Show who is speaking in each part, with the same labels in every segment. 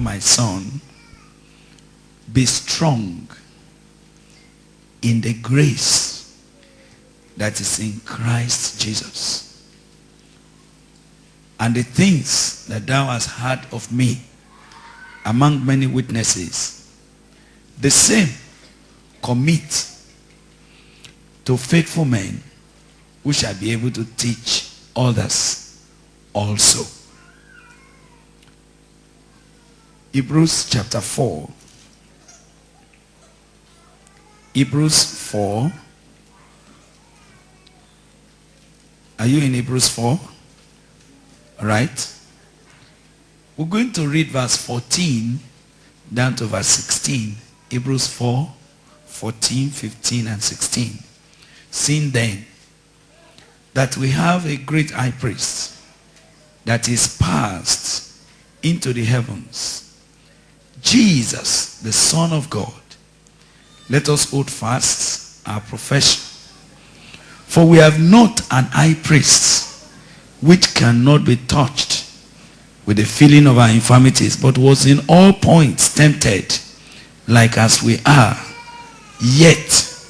Speaker 1: my son, be strong in the grace that is in Christ Jesus. And the things that thou hast heard of me among many witnesses, the same commit to faithful men who shall be able to teach others also. Hebrews chapter 4. Hebrews 4. Are you in Hebrews 4? All right. We're going to read verse 14 down to verse 16. Hebrews 4, 14, 15, and 16. Seeing then that we have a great high priest that is passed into the heavens, Jesus, the Son of God, let us hold fast our profession. For we have not an high priest which cannot be touched with the feeling of our infirmities, but was in all points tempted, like as we are, yet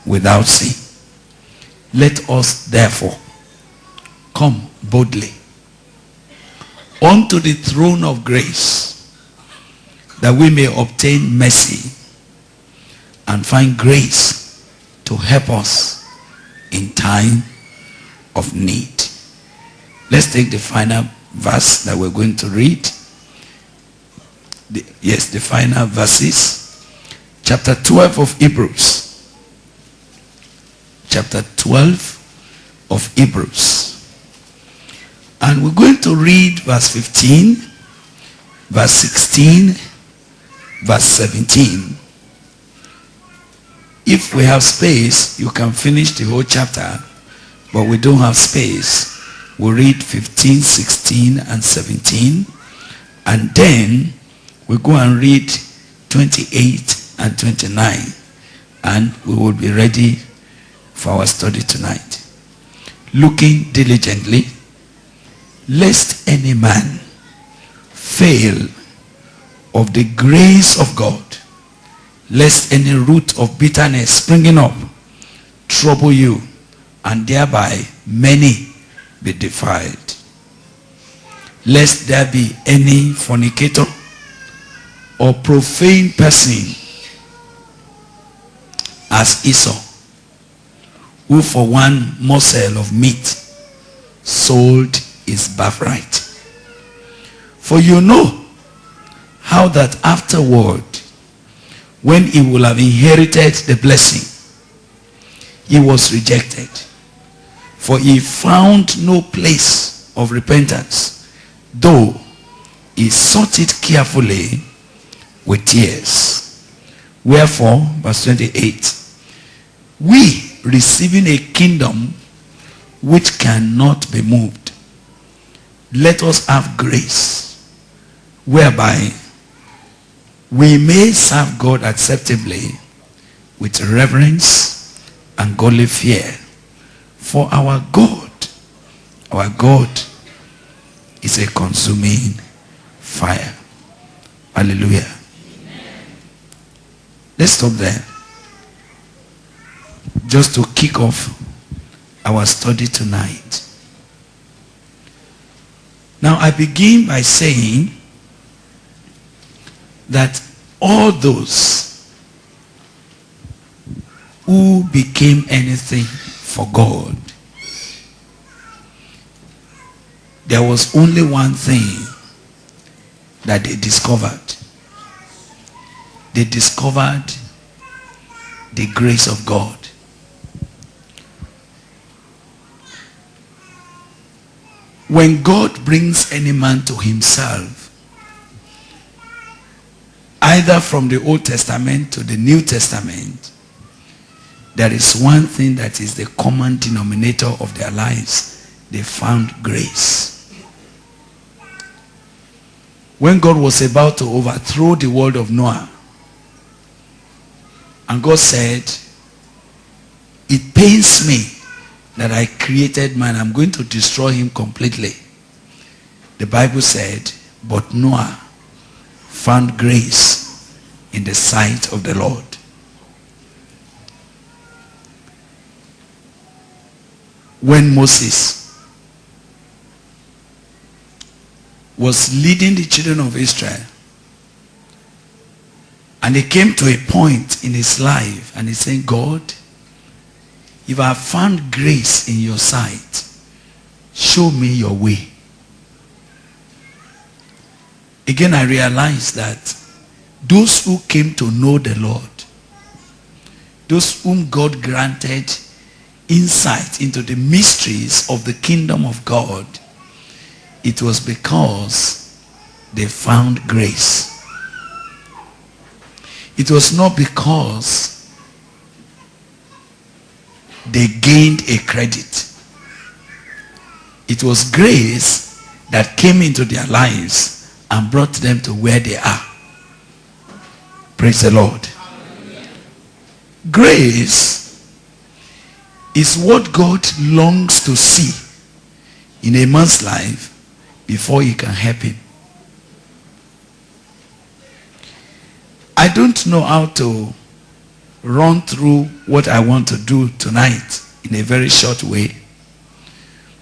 Speaker 1: without sin. Let us therefore come boldly unto the throne of grace, that we may obtain mercy and find grace to help us in time of need. Let's take the final verse that we're going to read. The final verses. Chapter 12 of Hebrews. Chapter 12 of Hebrews. And we're going to read verse 15, verse 16, verse 17. If we have space, you can finish the whole chapter, but we don't have space. We'll read 15, 16, and 17, and then we'll go and read 28 and 29, and we will be ready for our study tonight. Looking diligently, lest any man fail of the grace of God, lest any root of bitterness springing up trouble you, and thereby many be defiled. Lest there be any fornicator or profane person as Esau, who for one morsel of meat sold his birthright. For you know how that afterward, when he will have inherited the blessing, he was rejected. For he found no place of repentance, though he sought it carefully with tears. Wherefore, verse 28, we receiving a kingdom which cannot be moved, let us have grace, whereby we may serve God acceptably with reverence and godly fear. For our God is a consuming fire. Hallelujah. Amen. Let's stop there. Just to kick off our study tonight. Now I begin by saying that all those who became anything for God, there was only one thing that they discovered. They discovered the grace of God. When God brings any man to himself, either from the Old Testament to the New Testament, there is one thing that is the common denominator of their lives. They found grace. When God was about to overthrow the world of Noah, and God said, it pains me that I created man. I'm going to destroy him completely. The Bible said, but Noah found grace in the sight of the Lord. When Moses was leading the children of Israel, and he came to a point in his life and he said, God, if I have found grace in your sight, show me your way. Again, I realized that those who came to know the Lord, those whom God granted insight into the mysteries of the kingdom of God, it was because they found grace. It was not because they gained a credit. It was grace that came into their lives and brought them to where they are. Praise the Lord. Grace is what God longs to see in a man's life before he can help him. I don't know how to run through what I want to do tonight in a very short way,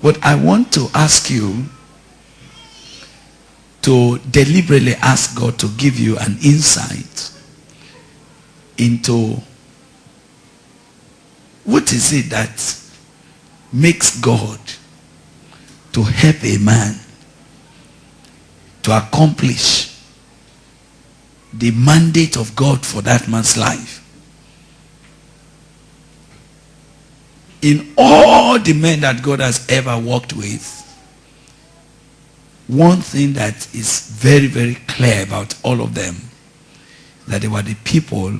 Speaker 1: but I want to ask you to deliberately ask God to give you an insight into what is it that makes God to help a man to accomplish the mandate of God for that man's life. In all the men that God has ever worked with, one thing that is very, very clear about all of them, that they were the people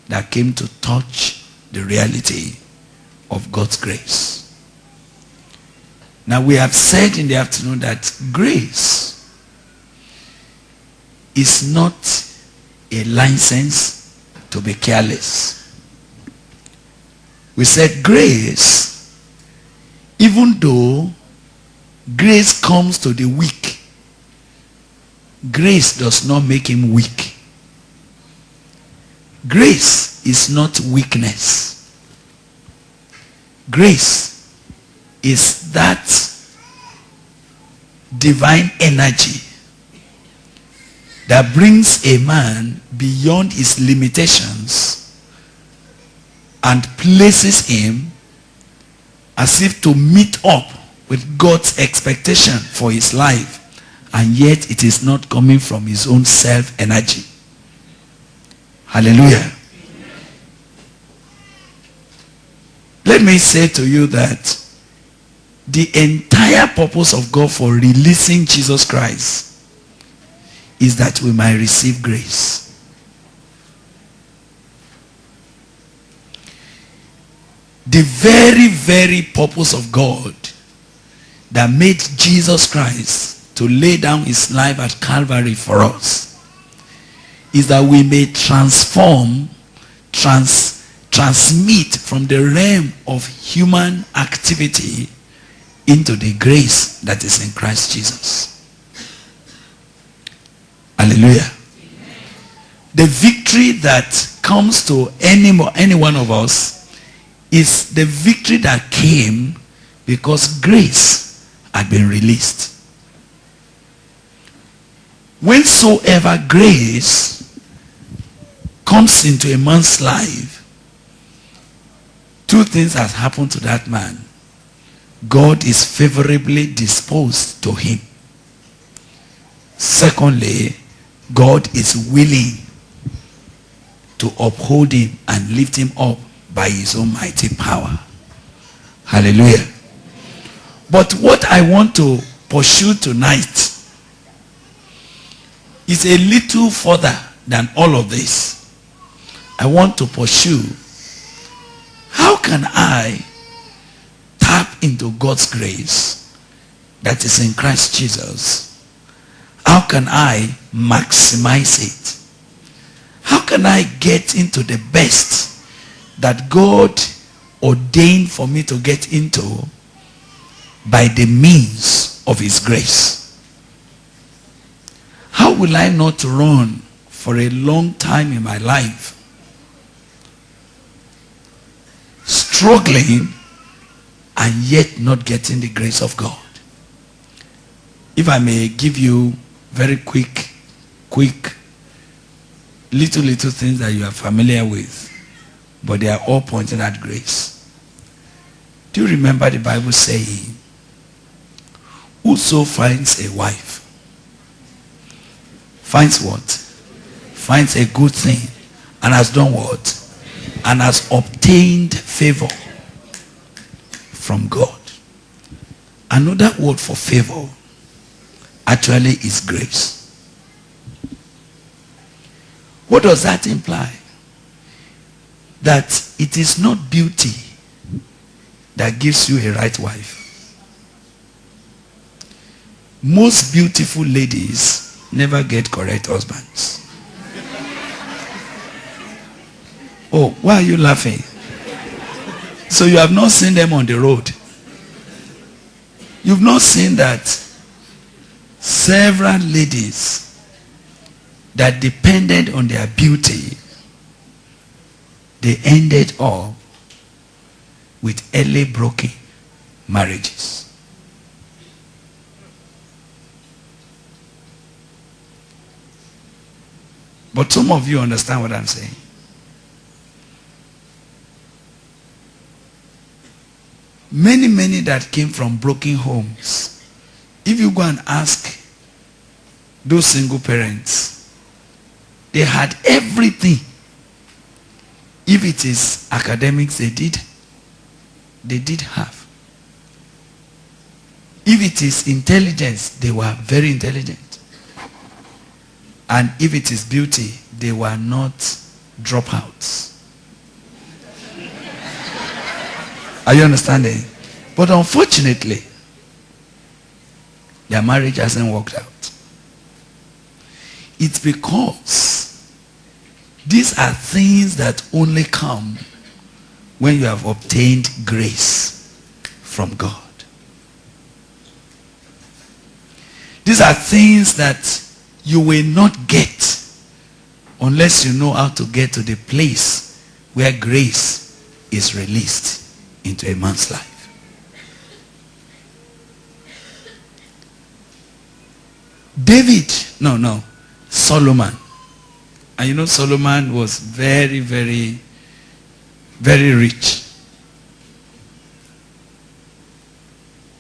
Speaker 1: that came to touch the reality of God's grace. Now, we have said in the afternoon that grace is not a license to be careless. We said grace, even though grace comes to the weak, grace does not make him weak. Grace is not weakness. Grace is that divine energy that brings a man beyond his limitations and places him as if to meet up with God's expectation for his life, and yet it is not coming from his own self-energy. Hallelujah. Let me say to you that the entire purpose of God for releasing Jesus Christ is that we might receive grace. The very, very purpose of God that made Jesus Christ to lay down his life at Calvary for us is that we may transmit from the realm of human activity into the grace that is in Christ Jesus. Hallelujah. Amen. The victory that comes to any one of us is the victory that came because grace had been released. Whensoever grace comes into a man's life, two things have happened to that man. God is favorably disposed to him. Secondly, God is willing to uphold him and lift him up by his own mighty power. Hallelujah. But what I want to pursue tonight is a little further than all of this. I want to pursue, how can I tap into God's grace that is in Christ Jesus? How can I maximize it? How can I get into the best that God ordained for me to get into by the means of his grace? How will I not run for a long time in my life, struggling and yet not getting the grace of God? If I may give you very quick, little things that you are familiar with, but they are all pointing at grace. Do you remember the Bible saying, whoso finds a wife, finds what? Finds a good thing, and has done what? And has obtained favor from God. Another word for favor actually is grace. What does that imply? That it is not beauty that gives you a right wife. Most beautiful ladies never get correct husbands. Oh, why are you laughing? So you have not seen them on the road. You've not seen that several ladies that depended on their beauty, they ended up with early broken marriages. But some of you understand what I'm saying. Many that came from broken homes, if you go and ask those single parents, they had everything. If it is academics, they did have. If it is intelligence, they were very intelligent. And if it is beauty, they were not dropouts. Are you understanding? But unfortunately, their marriage hasn't worked out. It's because these are things that only come when you have obtained grace from God. These are things that you will not get unless you know how to get to the place where grace is released into a man's life. Solomon. And you know Solomon was very, very, very rich.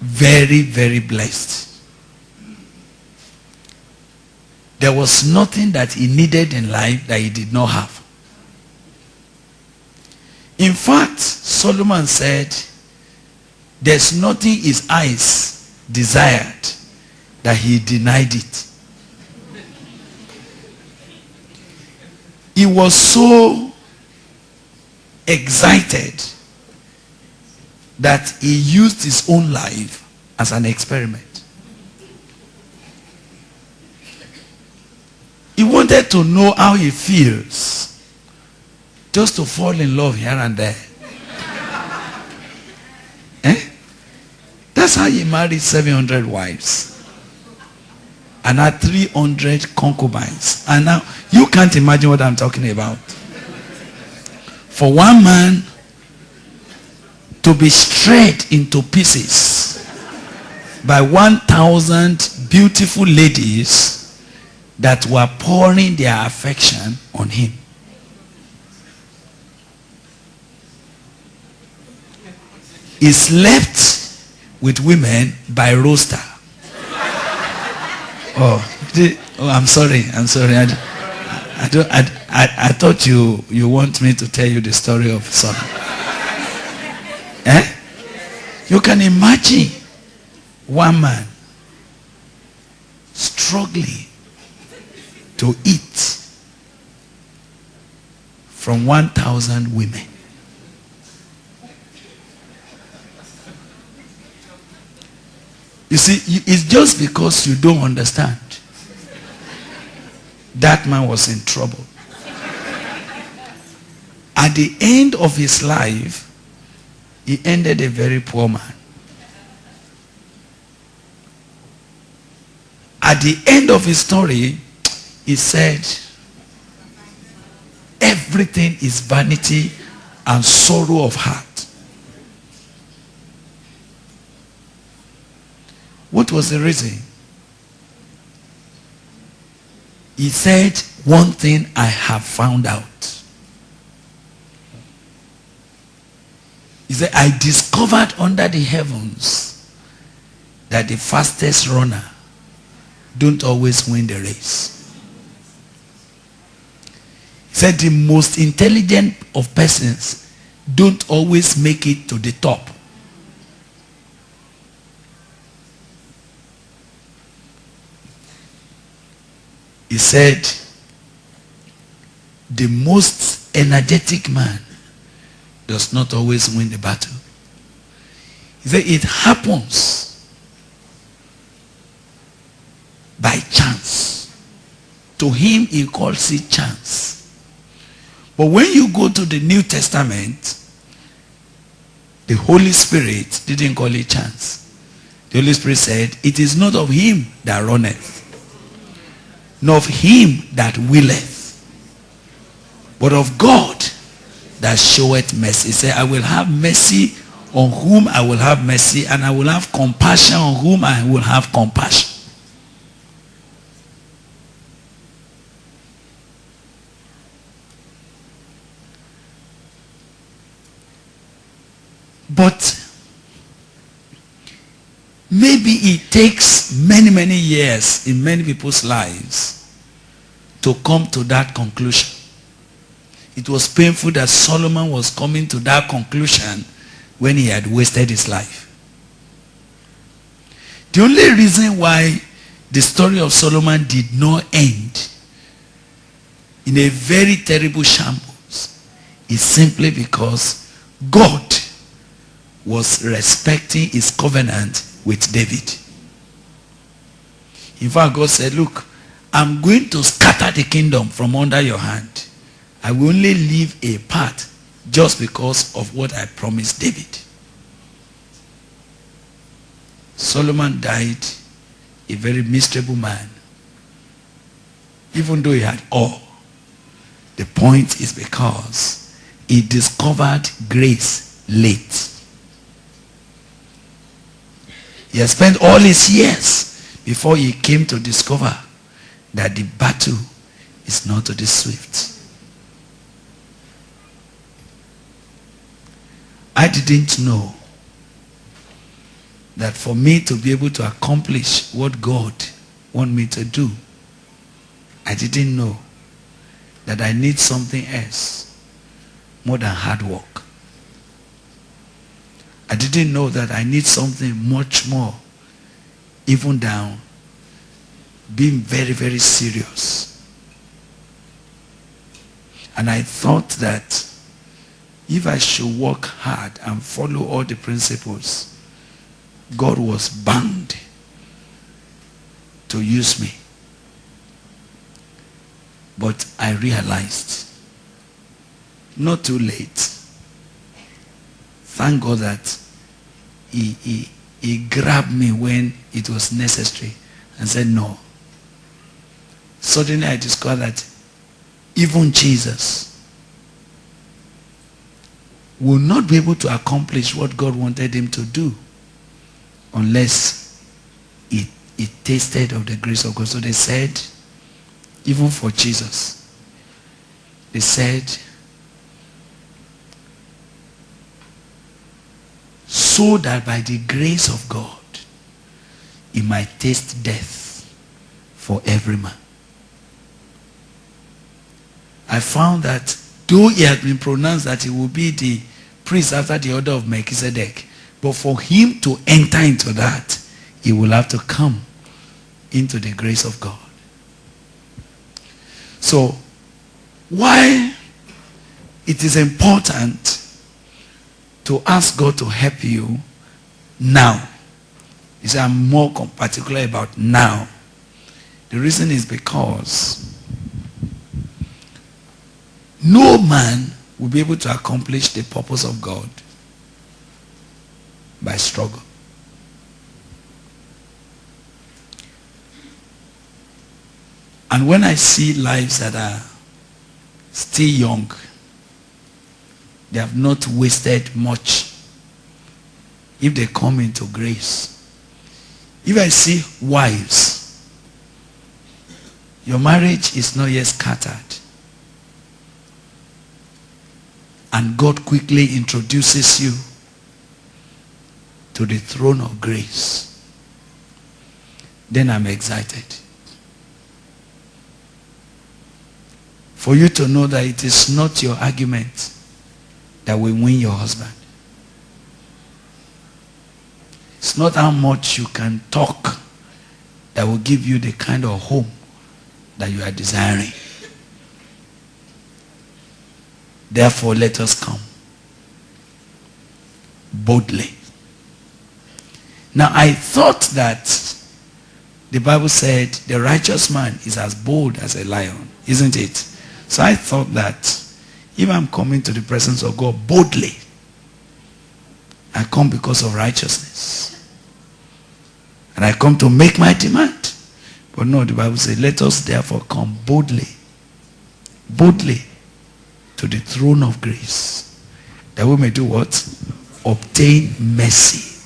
Speaker 1: Very, very blessed. There was nothing that he needed in life that he did not have. In fact, Solomon said, there's nothing his eyes desired that he denied it. He was so excited that he used his own life as an experiment. He wanted to know how he feels just to fall in love here and there. That's how he married 700 wives and had 300 concubines. And now you can't imagine what I'm talking about. For one man to be shred into pieces by 1,000 beautiful ladies that were pouring their affection on him. He slept with women by roster. I'm sorry. I thought you want me to tell you the story of Solomon. You can imagine one man struggling to eat from 1,000 women. You see, it's just because you don't understand. That man was in trouble. At the end of his life, he ended a very poor man. At the end of his story, He said, everything is vanity and sorrow of heart. What was the reason? He said, one thing I have found out. He said, I discovered under the heavens that the fastest runner don't always win the race. He said, the most intelligent of persons don't always make it to the top. He said, the most energetic man does not always win the battle. He said, it happens by chance. To him, he calls it chance. But when you go to the New Testament, the Holy Spirit didn't call it chance. The Holy Spirit said, it is not of him that runneth, nor of him that willeth, but of God that showeth mercy. He said, I will have mercy on whom I will have mercy, and I will have compassion on whom I will have compassion. But maybe it takes many, many years in many people's lives to come to that conclusion. It was painful that Solomon was coming to that conclusion when he had wasted his life. The only reason why the story of Solomon did not end in a very terrible shambles is simply because God was respecting his covenant with David. In fact, God said, look, I'm going to scatter the kingdom from under your hand. I will only leave a part just because of what I promised David. Solomon died a very miserable man, even though he had all. The point is because he discovered grace late. He had spent all his years before he came to discover that the battle is not to the swift. I didn't know that for me to be able to accomplish what God wants me to do, I didn't know that I need something else more than hard work. I didn't know that I need something much more, even than being very, very serious. And I thought that if I should work hard and follow all the principles, God was bound to use me. But I realized, not too late, thank God that he grabbed me when it was necessary and said no. Suddenly I discovered that even Jesus will not be able to accomplish what God wanted him to do unless it tasted of the grace of God. So they said, even for Jesus, they said, so that by the grace of God, he might taste death for every man. I found that though he had been pronounced that he will be the priest after the order of Melchizedek, but for him to enter into that, he will have to come into the grace of God. So, why it is important to ask God to help you now. You say, I'm more particular about now. The reason is because no man will be able to accomplish the purpose of God by struggle. And when I see lives that are still young, they have not wasted much if they come into grace. If I see wives, your marriage is not yet scattered, and God quickly introduces you to the throne of grace, then I'm excited. For you to know that it is not your argument that will win your husband. It's not how much you can talk that will give you the kind of home that you are desiring. Therefore, let us come boldly. Now, I thought that the Bible said the righteous man is as bold as a lion, isn't it? So I thought that if I'm coming to the presence of God boldly, I come because of righteousness. And I come to make my demand. But no, the Bible says, let us therefore come boldly, boldly to the throne of grace, that we may do what? Obtain mercy.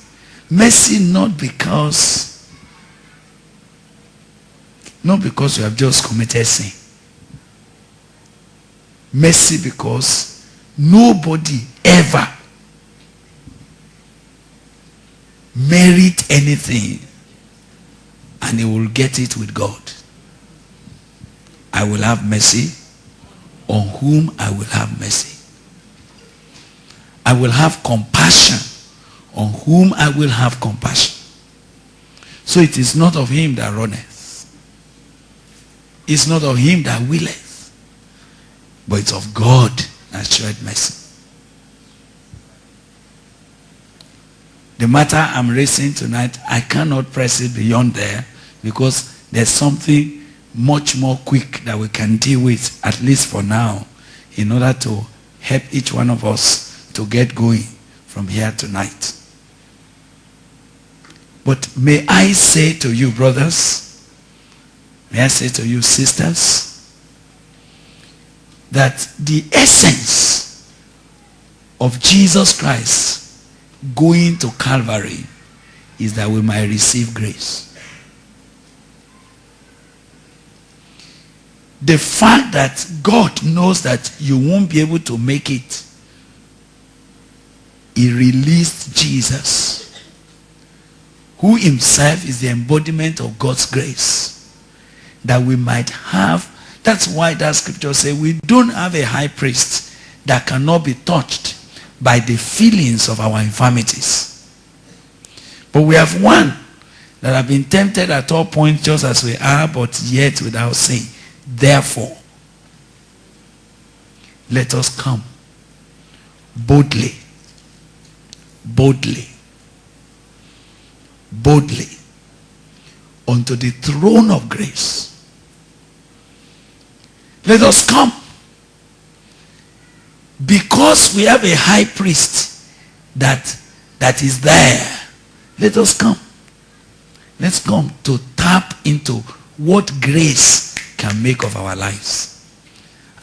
Speaker 1: Mercy not because you have just committed sin. Mercy because nobody ever merit anything and he will get it with God. I will have mercy on whom I will have mercy. I will have compassion on whom I will have compassion. So it is not of him that runneth. It's not of him that willeth. But it's of God that showeth mercy. The matter I'm raising tonight, I cannot press it beyond there because there's something much more quick that we can deal with, at least for now, in order to help each one of us to get going from here tonight. But may I say to you, brothers, may I say to you, sisters, that the essence of Jesus Christ going to Calvary is that we might receive grace. The fact that God knows that you won't be able to make it, he released Jesus, who himself is the embodiment of God's grace, that we might have. That's why that scripture says we don't have a high priest that cannot be touched by the feelings of our infirmities. But we have one that have been tempted at all points just as we are, but yet without sin. Therefore, let us come boldly, boldly, boldly unto the throne of grace. Let us come because we have a high priest that is there. Let us come. Let's come to tap into what grace can make of our lives.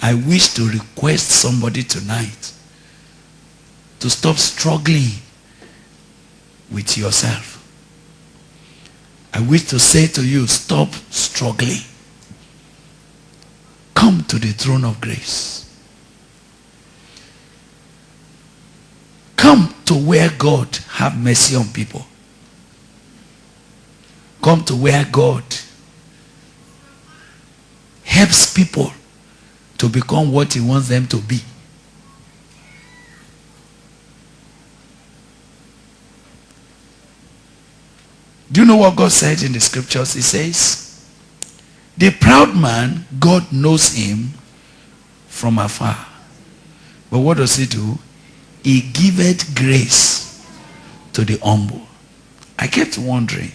Speaker 1: I wish to request somebody tonight to stop struggling with yourself. I wish to say to you, stop struggling. Come to the throne of grace. Come to where God have mercy on people. Come to where God helps people to become what he wants them to be. Do you know what God said in the scriptures? He says, the proud man, God knows him from afar. But what does he do? He giveth grace to the humble. I kept wondering.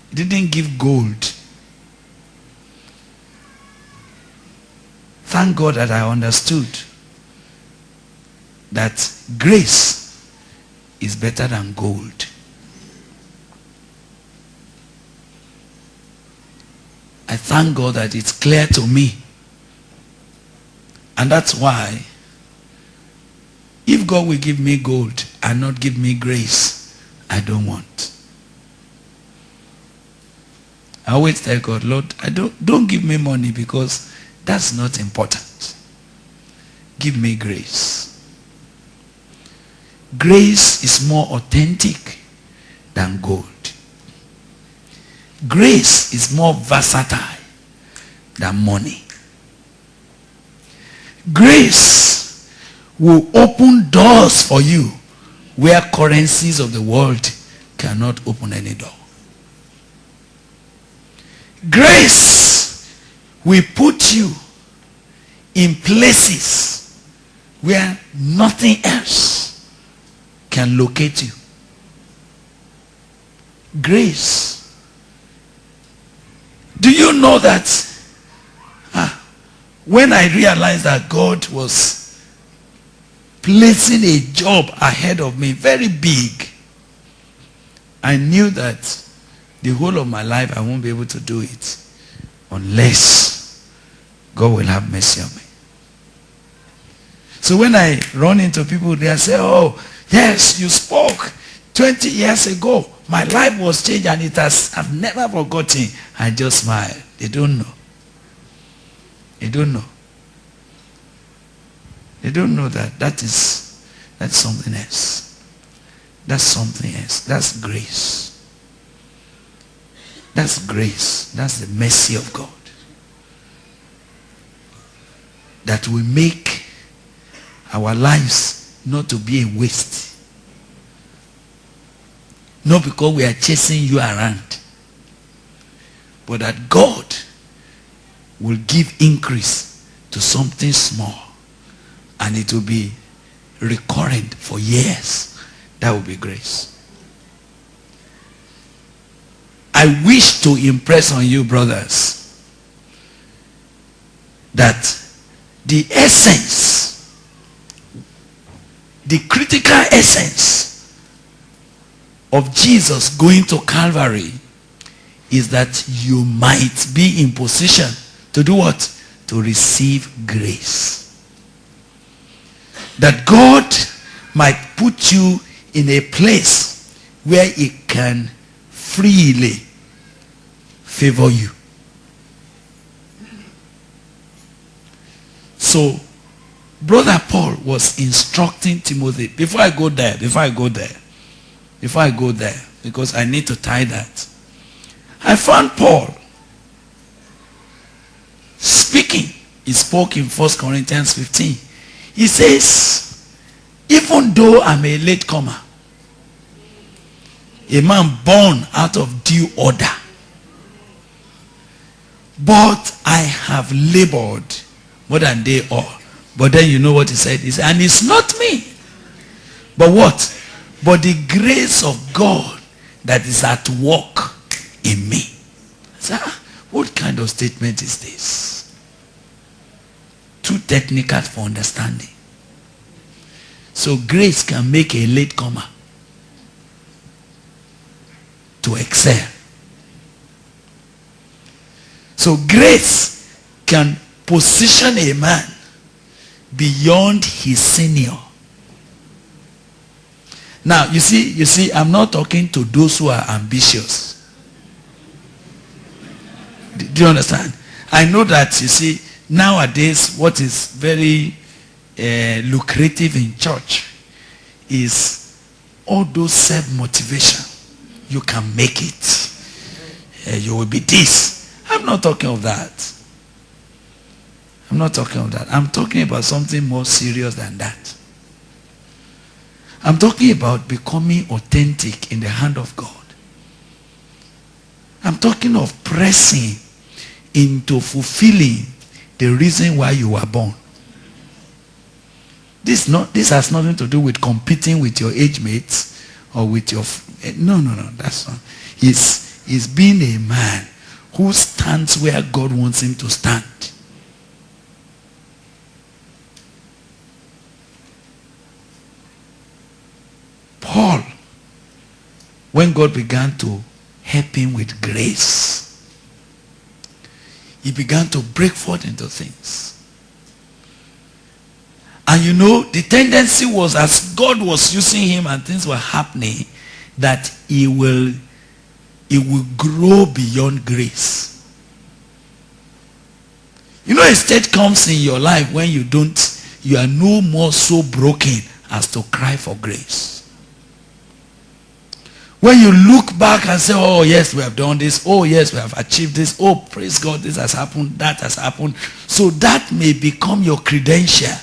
Speaker 1: He didn't give gold. Thank God that I understood that grace is better than gold. I I thank God that it's clear to me. And that's why, if God will give me gold and not give me grace, I don't want. I always tell God, Lord, don't give me money because that's not important. Give me grace. Grace is more authentic than gold. Grace is more versatile than money. Grace will open doors for you where currencies of the world cannot open any door. Grace will put you in places where nothing else can locate you. Grace. Do you know that when I realized that God was placing a job ahead of me, very big, I knew that the whole of my life I won't be able to do it unless God will have mercy on me. So when I run into people, they say, oh, yes, you spoke 20 years ago. My life was changed and I've never forgotten. I just smile. They don't know. They don't know. They don't know that that's something else. That's something else. That's grace. That's grace. That's the mercy of God. That will make our lives not to be a waste. Not because we are chasing you around, but that God will give increase to something small and it will be recurrent for years. That will be grace. I wish to impress on you, brothers, that the essence, the critical essence of Jesus going to Calvary is that you might be in position to do what? To receive grace. That God might put you in a place where He can freely favor you. So, Brother Paul was instructing Timothy, before I go there, because I need to tie that. I found Paul speaking. He spoke in 1 Corinthians 15. He says, even though I'm a latecomer, a man born out of due order, but I have labored more than they all. But then you know what he said? He said, and it's not me. But what? But the grace of God that is at work in me. So, what kind of statement is this? Too technical for understanding. So grace can make a latecomer to excel. So grace can position a man beyond his senior. Now, you see, I'm not talking to those who are ambitious. Do you understand? I know that, you see, nowadays, what is very lucrative in church is all those self-motivation. You can make it. You will be this. I'm not talking of that. I'm not talking of that. I'm talking about something more serious than that. I'm talking about becoming authentic in the hand of God. I'm talking of pressing into fulfilling the reason why you were born. This has nothing to do with competing with your age mates or with your... No, that's not. It's being a man who stands where God wants him to stand. Paul, when God began to help him with grace, he began to break forth into things. And you know, the tendency was, as God was using him and things were happening, that he will grow beyond grace. You know, a state comes in your life when you are no more so broken as to cry for grace. When you look back and say, oh yes, we have done this. Oh yes, we have achieved this. Oh, praise God, this has happened, that has happened. So that may become your credential.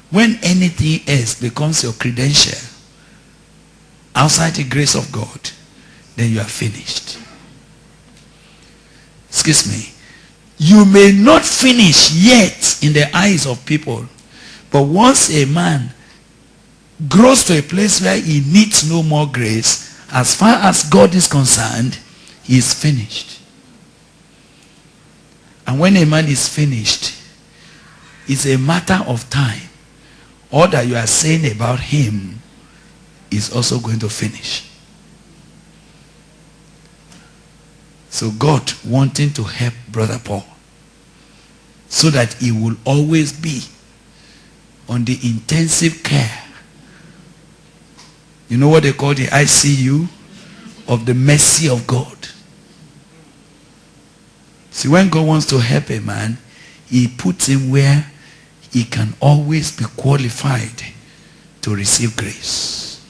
Speaker 1: When anything else becomes your credential outside the grace of God, then you are finished. Excuse me. You may not finish yet in the eyes of people, but once a man grows to a place where he needs no more grace, as far as God is concerned, he is finished. And when a man is finished, it's a matter of time. All that you are saying about him is also going to finish. So God wanting to help Brother Paul so that he will always be on the intensive care. You know what they call the ICU of the mercy of God. See, when God wants to help a man, he puts him where he can always be qualified to receive grace.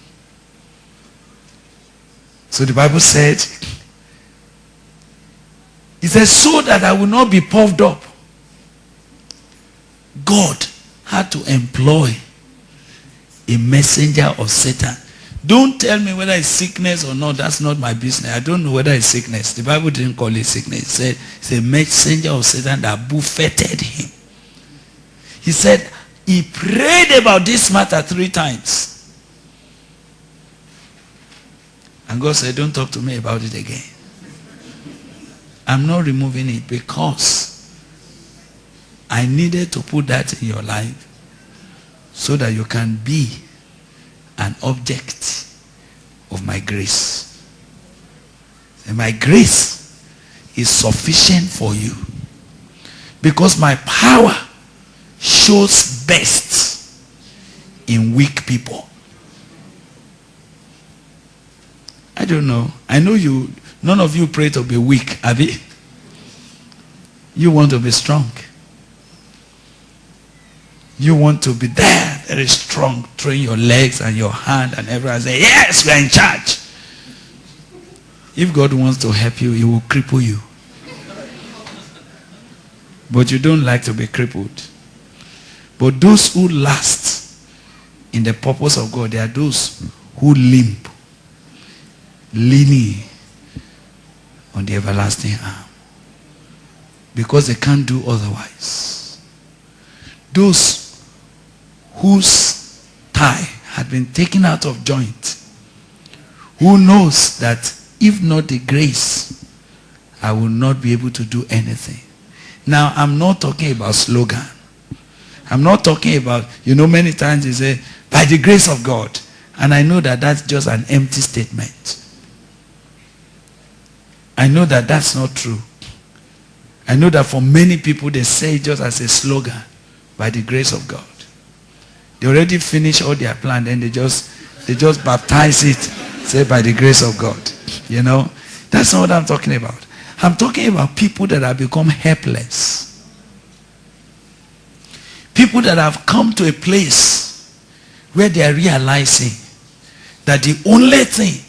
Speaker 1: So the Bible said, it says, so that I will not be puffed up. God had to employ a messenger of Satan. Don't tell me whether it's sickness or not. That's not my business. I don't know whether it's sickness. The Bible didn't call it sickness. It said it's a messenger of Satan that buffeted him. He said he prayed about this matter 3 times. And God said, don't talk to me about it again. I'm not removing it because I needed to put that in your life so that you can be an object of my grace. And my grace is sufficient for you because my power shows best in weak people. I don't know. I know none of you pray to be weak, Abby. You want to be strong. You want to be there, very strong, throwing your legs and your hand and everyone say, yes, we are in charge. If God wants to help you, he will cripple you. But you don't like to be crippled. But those who last in the purpose of God, they are those who limp, leaning on the everlasting arm. Because they can't do otherwise. Those whose thigh had been taken out of joint, who knows that if not the grace, I will not be able to do anything. Now, I'm not talking about slogan. I'm not talking about, many times they say, by the grace of God. And I know that that's just an empty statement. I know that that's not true. I know that for many people, they say it just as a slogan, by the grace of God. They already finished all their plan, then they just baptize it, say by the grace of God. That's not what I'm talking about. I'm talking about people that have become helpless. People that have come to a place where they are realizing that the only thing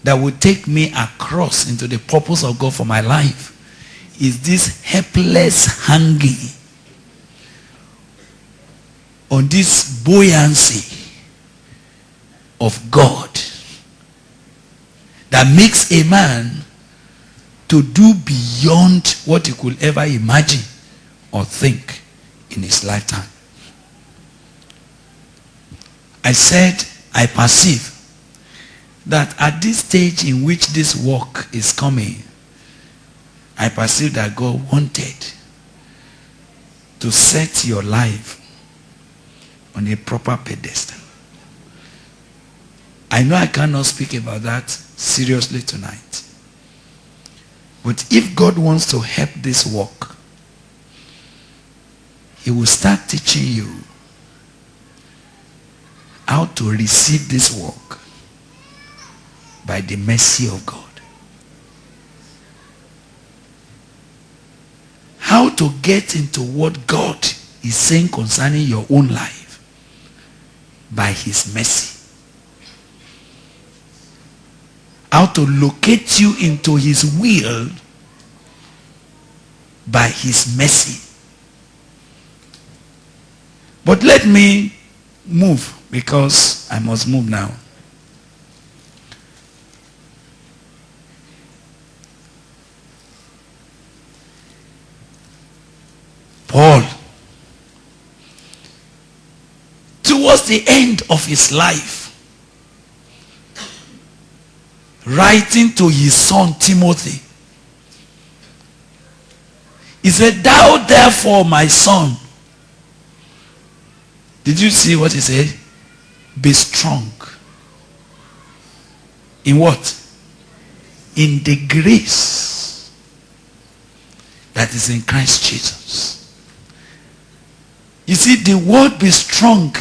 Speaker 1: that will take me across into the purpose of God for my life is this helpless hanging on this buoyancy of God that makes a man to do beyond what he could ever imagine or think in his lifetime. I said, I perceive that at this stage in which this work is coming, I perceive that God wanted to set your life on a proper pedestal. I know I cannot speak about that seriously tonight. But if God wants to help this work, he will start teaching you how to receive this work by the mercy of God. How to get into what God is saying concerning your own life by his mercy. How to locate you into his will by his mercy. But let me move, because I must move now. Paul, towards the end of his life, writing to his son Timothy, he said, "Thou therefore, my son," did you see what he said? "Be strong." In what? In the grace that is in Christ Jesus. You see, the word "be strong"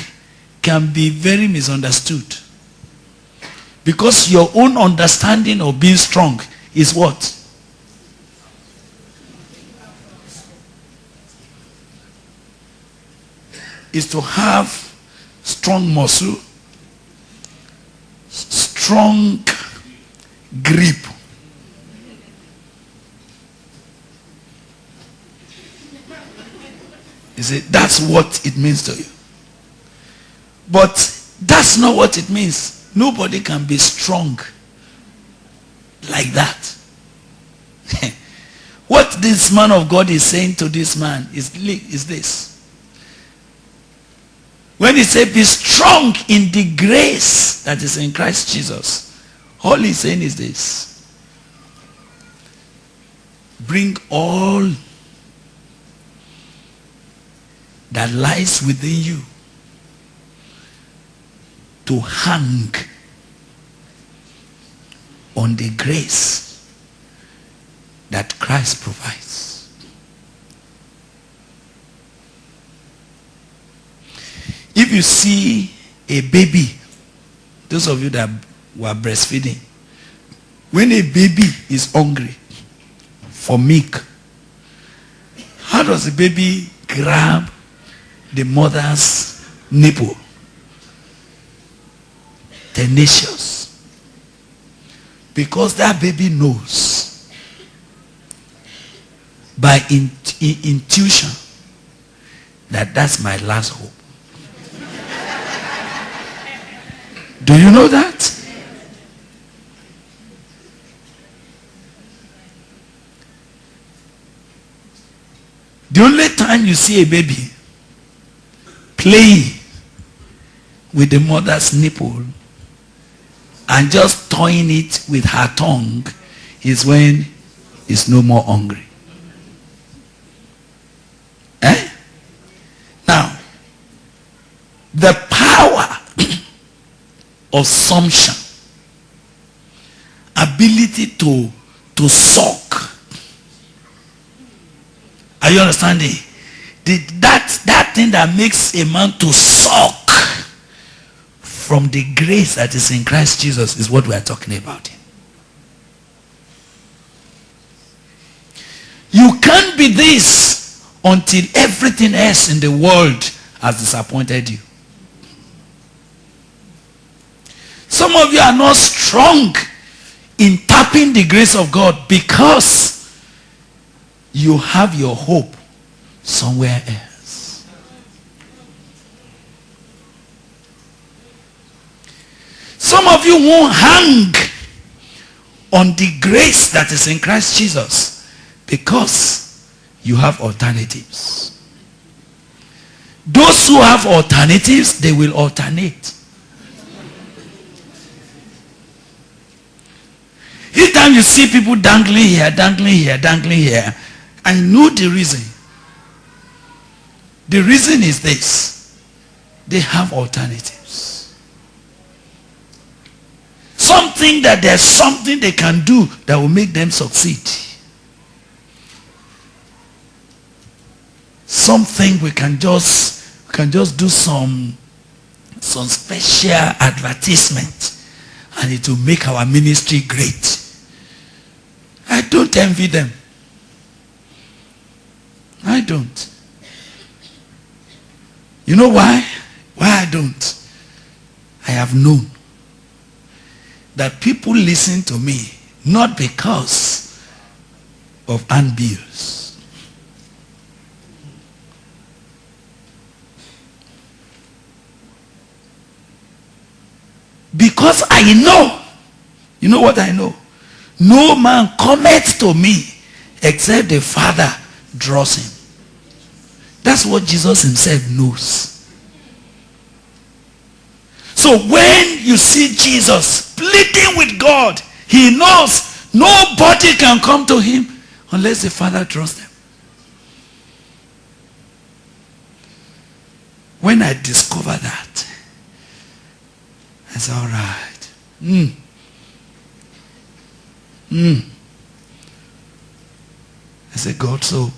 Speaker 1: can be very misunderstood. Because your own understanding of being strong is what? Is to have strong muscle, strong grip. You see, that's what it means to you. But that's not what it means. Nobody can be strong like that. What this man of God is saying to this man is this. When he said, "Be strong in the grace that is in Christ Jesus," all he's saying is this: bring all that lies within you to hang on the grace that Christ provides. If you see a baby, those of you that were breastfeeding, when a baby is hungry for milk, how does the baby grab the mother's nipple? Tenacious. Because that baby knows by intuition that that's my last hope. Do you know that? The only time you see a baby playing with the mother's nipple and just toying it with her tongue is when it's no more hungry. Now, the power of sumption, ability to suck. Are you understanding? That thing that makes a man to suck from the grace that is in Christ Jesus is what we are talking about here. You can't be this until everything else in the world has disappointed you. Some of you are not strong in tapping the grace of God because you have your hope somewhere else. Some of you won't hang on the grace that is in Christ Jesus because you have alternatives. Those who have alternatives, they will alternate. Each time you see people dangling here, dangling here, dangling here, I know the reason. The reason is this: they have alternatives. Something that there's something they can do that will make them succeed. some think we can just do some special advertisement and it will make our ministry great. I don't envy them. I don't. You know why? Why I don't? I have known that people listen to me not because of handbills. Because I know. You know what I know? No man cometh to me except the Father draws him. That's what Jesus himself knows. So when you see Jesus pleading with God, he knows nobody can come to him unless the Father draws them. When I discover that, I said, all right. I said, God, so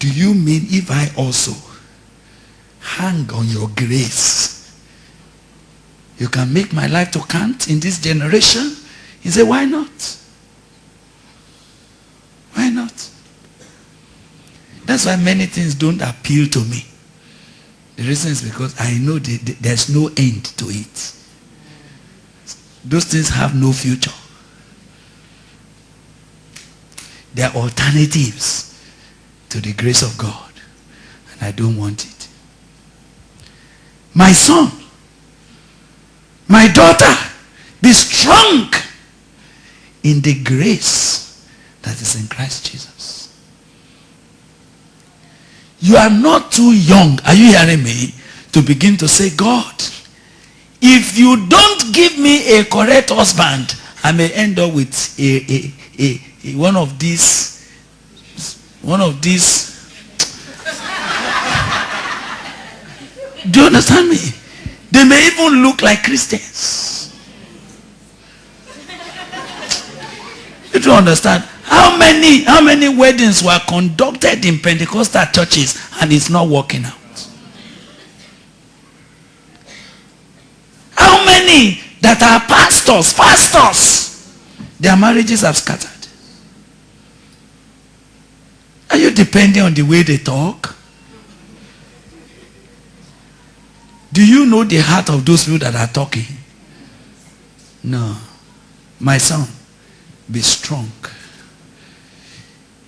Speaker 1: do you mean if I also hang on your grace, you can make my life to count in this generation? He said, why not? Why not? That's why many things don't appeal to me. The reason is because I know there's no end to it. Those things have no future. They are alternatives to the grace of God. And I don't want it. My son, my daughter, be strong in the grace that is in Christ Jesus. You are not too young, are you hearing me, to begin to say, God, if you don't give me a correct husband, I may end up with one of these. Do you understand me? They may even look like Christians. You don't understand? How many weddings were conducted in Pentecostal churches and it's not working out? How many that are pastors, their marriages have scattered? Are you depending on the way they talk? Do you know the heart of those people that are talking? No. My son, be strong.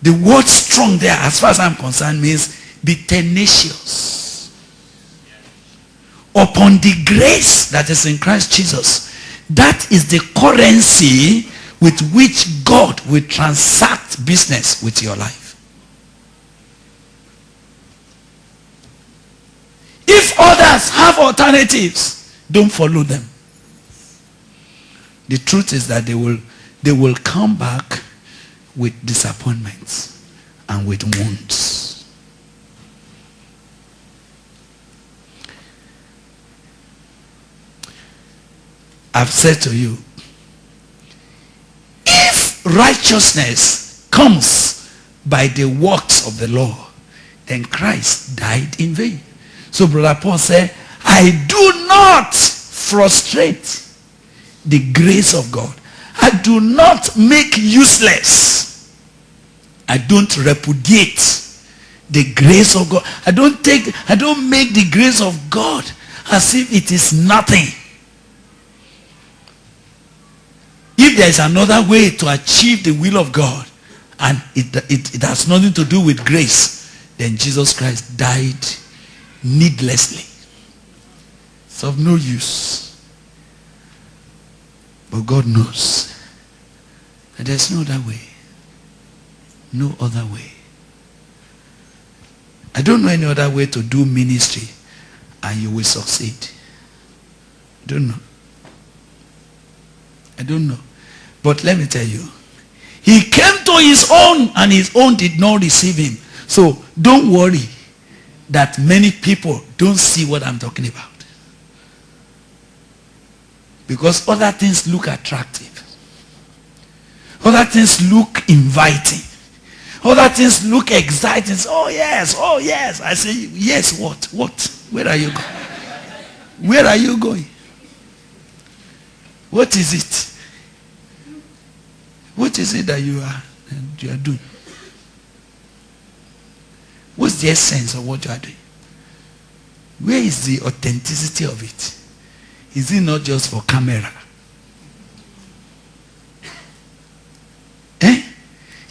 Speaker 1: The word strong there, as far as I'm concerned, means be tenacious. Upon the grace that is in Christ Jesus. That is the currency with which God will transact business with your life. If others have alternatives, don't follow them. The truth is that they will come back with disappointments and with wounds. I've said to you, if righteousness comes by the works of the law, then Christ died in vain. So Brother Paul said, I do not frustrate the grace of God. I do not make useless. I don't repudiate the grace of God. I don't make the grace of God as if it is nothing. If there is another way to achieve the will of God and it has nothing to do with grace, then Jesus Christ died needlessly. It's of no use. But God knows that there's no other way. No other way. I don't know any other way to do ministry and you will succeed. I don't know. I don't know. But let me tell you, he came to his own and his own did not receive him. So don't worry that many people don't see what I'm talking about. Because other things look attractive. Other things look inviting. Other things look exciting. Oh yes, oh yes. I say, yes, what? What? Where are you going? Where are you going? What is it? What is it that you are doing? What's the essence of what you are doing? Where is the authenticity of it? Is it not just for camera?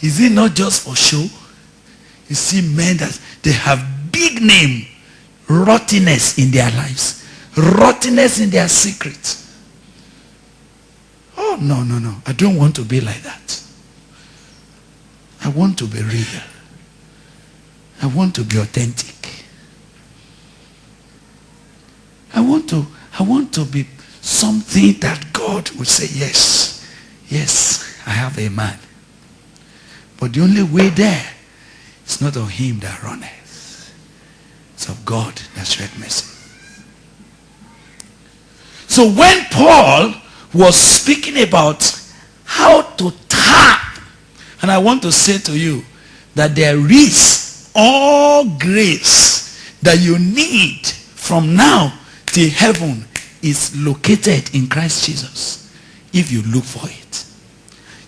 Speaker 1: Is it not just for show? You see men that they have big name, rottenness in their lives, rottenness in their secrets. Oh, no. I don't want to be like that. I want to be real. I want to be authentic. I want to be something that God would say, yes, I have a man. But the only way there is not of him that runneth. It's of God that showeth mercy. So when Paul was speaking about how to tap, and I want to say to you that there is all grace that you need from now till heaven is located in Christ Jesus if you look for it.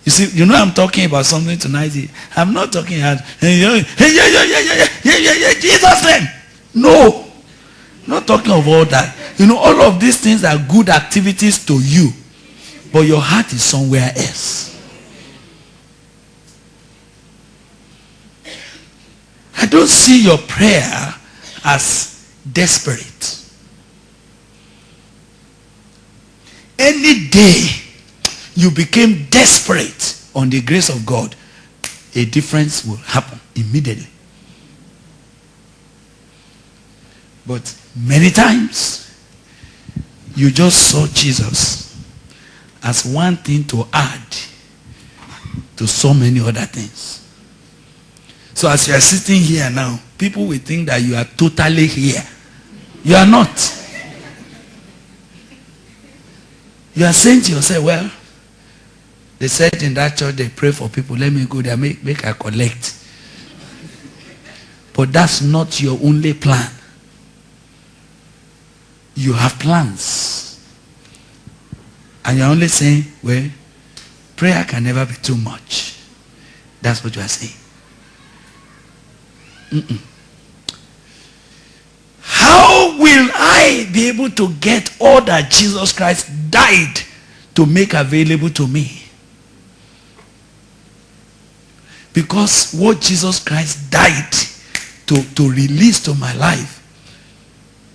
Speaker 1: You see, I'm talking about something tonight. I'm not talking about Jesus name. No, not talking of all that. All of these things are good activities to you, but your heart is somewhere else. I don't see your prayer as desperate. Any day you became desperate on the grace of God, a difference will happen immediately. But many times, you just saw Jesus as one thing to add to so many other things. So as you are sitting here now, people will think that you are totally here. You are not. You are saying to yourself, well, they said in that church they pray for people. Let me go there, make I collect. But that's not your only plan. You have plans. And you're only saying, well, prayer can never be too much. That's what you are saying. How will I be able to get all that Jesus Christ died to make available to me? Because what Jesus Christ died to release to my life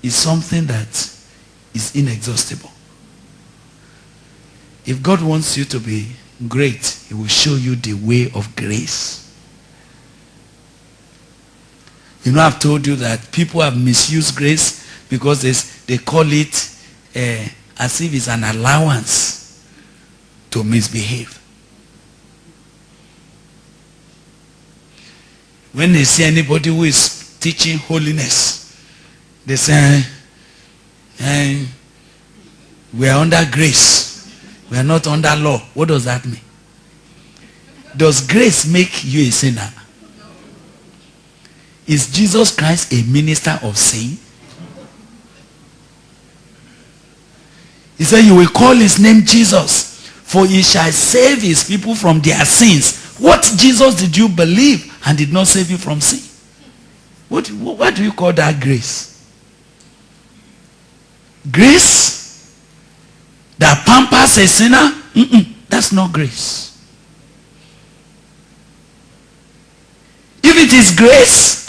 Speaker 1: is something that is inexhaustible. If God wants you to be great, he will show you the way of grace. I've told you that people have misused grace because they call it as if it's an allowance to misbehave. When they see anybody who is teaching holiness, they say, we are under grace. We are not under law. What does that mean? Does grace make you a sinner? Is Jesus Christ a minister of sin? He said, you will call his name Jesus, for he shall save his people from their sins. What Jesus did you believe and did not save you from sin? What do you call that grace? Grace that pampers a sinner? That's not grace. If it is grace,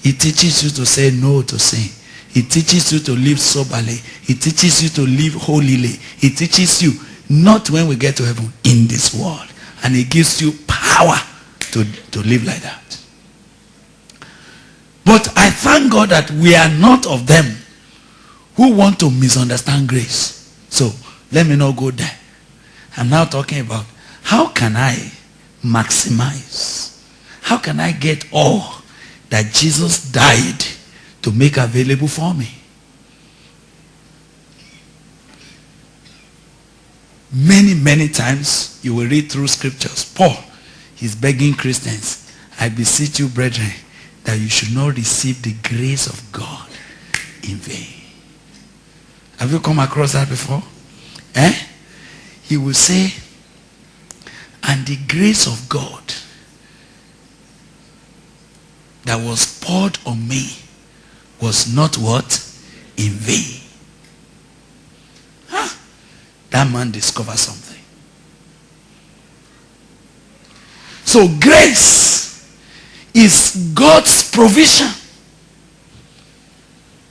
Speaker 1: it teaches you to say no to sin. It teaches you to live soberly. It teaches you to live holily. It teaches you, not when we get to heaven, in this world. And it gives you power to live like that. But I thank God that we are not of them who want to misunderstand grace. So let me not go there. I'm now talking about how can I maximize? How can I get all that Jesus died to make available for me? Many times you will read through scriptures. Paul, he's begging Christians. I beseech you, brethren, that you should not receive the grace of God in vain. Have you come across that before? He will say, and the grace of God that was poured on me was not what? In vain. That man discovered something. So grace is God's provision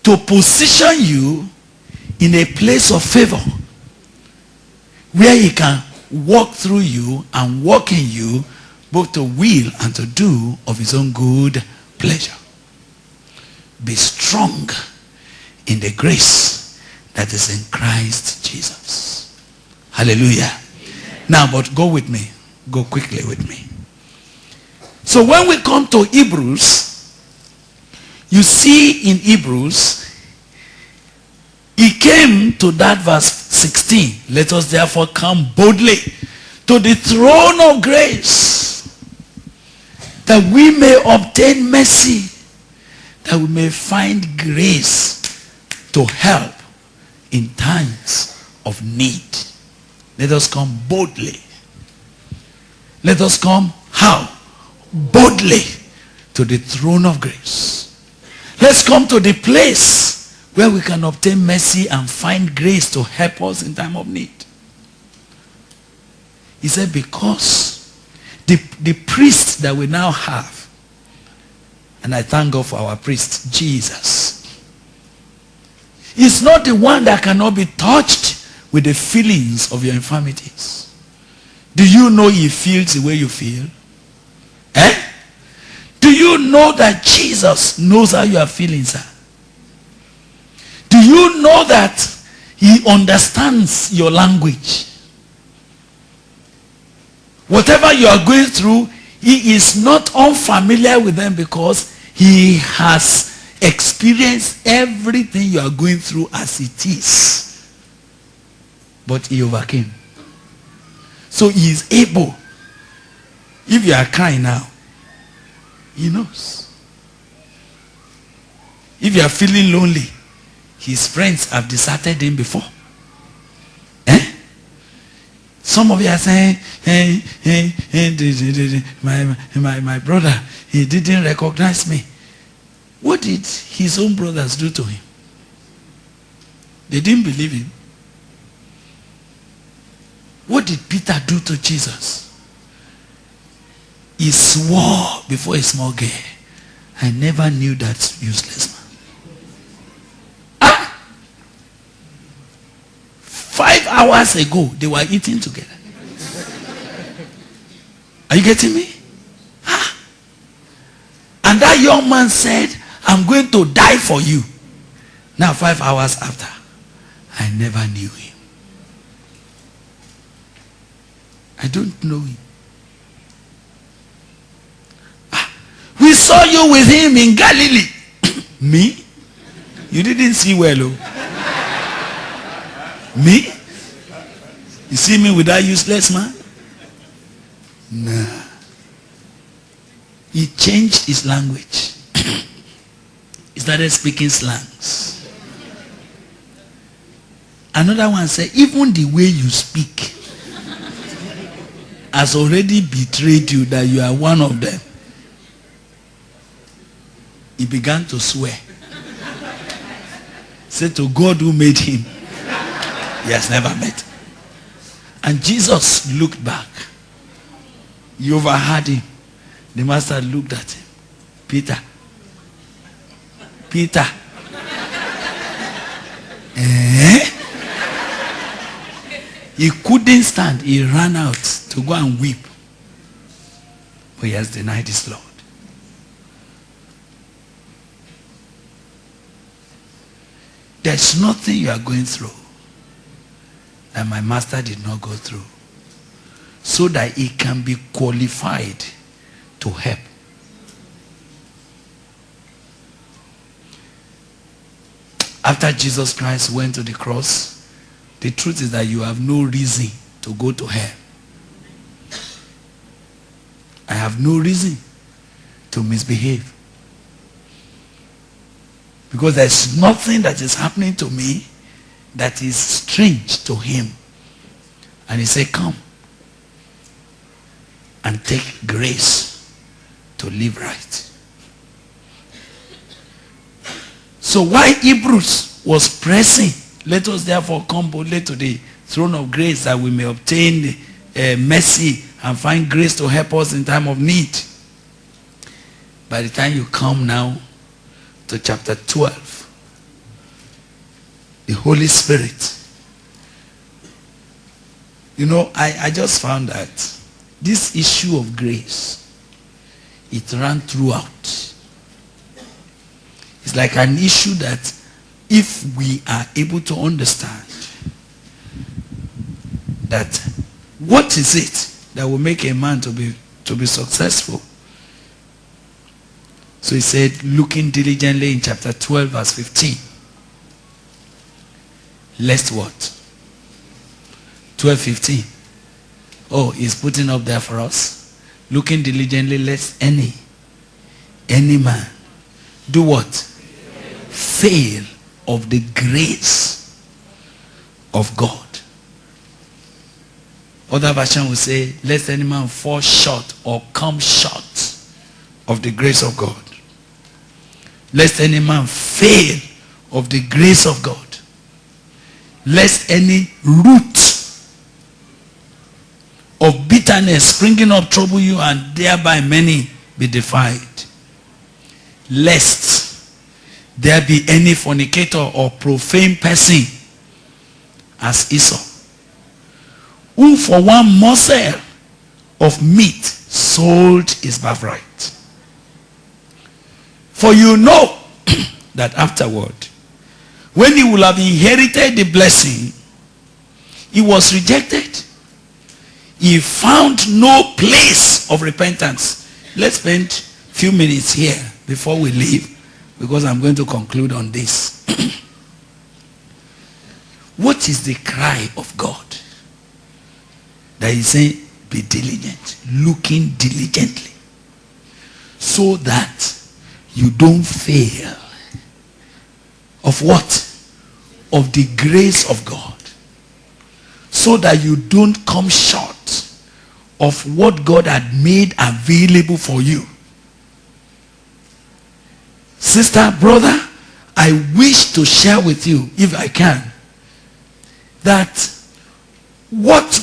Speaker 1: to position you in a place of favor where he can walk through you and walk in you both to will and to do of his own good pleasure. Be strong in the grace that is in Christ Jesus. Hallelujah. Amen. Now, but go with me. Go quickly with me. So when we come to Hebrews, you see in Hebrews, he came to that verse 16. Let us therefore come boldly to the throne of grace, that we may obtain mercy, that we may find grace to help in times of need. Let us come boldly. Let us come how? Boldly to the throne of grace. Let's come to the place where we can obtain mercy and find grace to help us in time of need. He said, because the priest that we now have, and I thank God for our priest, Jesus, is not the one that cannot be touched with the feelings of your infirmities. Do you know he feels the way you feel? Do you know that Jesus knows how you are feeling, sir? Do you know that he understands your language? Whatever you are going through, he is not unfamiliar with them because he has experienced everything you are going through as it is. But he overcame. So he is able. If you are crying now, he knows. If you are feeling lonely, his friends have deserted him before. Some of you are saying, my brother, he didn't recognize me. What did his own brothers do to him? They didn't believe him. What did Peter do to Jesus? He swore before a small girl, I never knew that useless man. 5 hours ago, they were eating together. Are you getting me? And that young man said, I'm going to die for you. Now 5 hours after, I never knew him. I don't know him. We saw you with him in Galilee. Me? You didn't see well, oh. Me? You see me with that useless man? Nah. He changed his language. He started speaking slangs. Another one said, even the way you speak has already betrayed you that you are one of them. He began to swear. Said to God who made him, he has never met. And Jesus looked back. He overheard him. The master looked at him. Peter. He couldn't stand. He ran out to go and weep. But he has denied his Lord. There's nothing you are going through that my master did not go through, so that he can be qualified to help. After Jesus Christ went to the cross, the truth is that you have no reason to go to hell. I have no reason to misbehave. Because there's nothing that is happening to me that is strange to him. And he said, come and take grace to live right. So why Hebrews was pressing, let us therefore come boldly to the throne of grace that we may obtain mercy and find grace to help us in time of need. By the time you come now to chapter 12, the Holy Spirit, you know, I just found that this issue of grace, it ran throughout. It's like an issue that if we are able to understand that what is it that will make a man to be successful. So he said, looking diligently in chapter 12 verse 15. Lest what? 12:15. Oh, he's putting up there for us. Looking diligently, lest any man do what? Fail of the grace of God. Other version will say, lest any man fall short or come short of the grace of God. Lest any man fail of the grace of God. Lest any root of bitterness springing up trouble you, and thereby many be defiled. Lest there be any fornicator or profane person as Esau, who for one morsel of meat sold his birthright. For you know that afterward, when he will have inherited the blessing, he was rejected. He found no place of repentance. Let's spend a few minutes here before we leave, because I'm going to conclude on this. What is the cry of God? That he's saying, be diligent, looking diligently, so that you don't fail of what? Of the grace of God. So that you don't come short of what God had made available for you. Sister, brother, I wish to share with you, if I can, that what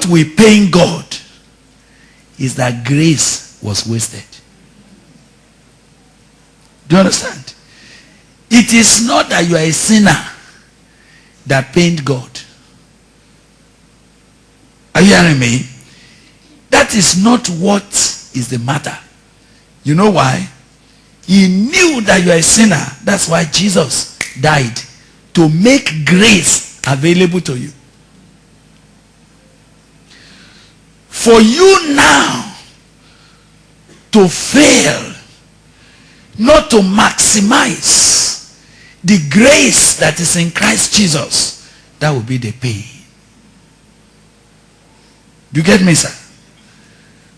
Speaker 1: we paying God is that grace was wasted. Do you understand? It is not that you are a sinner that pained God. Are you hearing me? That is not what is the matter. You know why? He knew that you are a sinner. That's why Jesus died, to make grace available to you. For you now to fail, not to maximize the grace that is in Christ Jesus, that will be the pain. Do you get me, sir?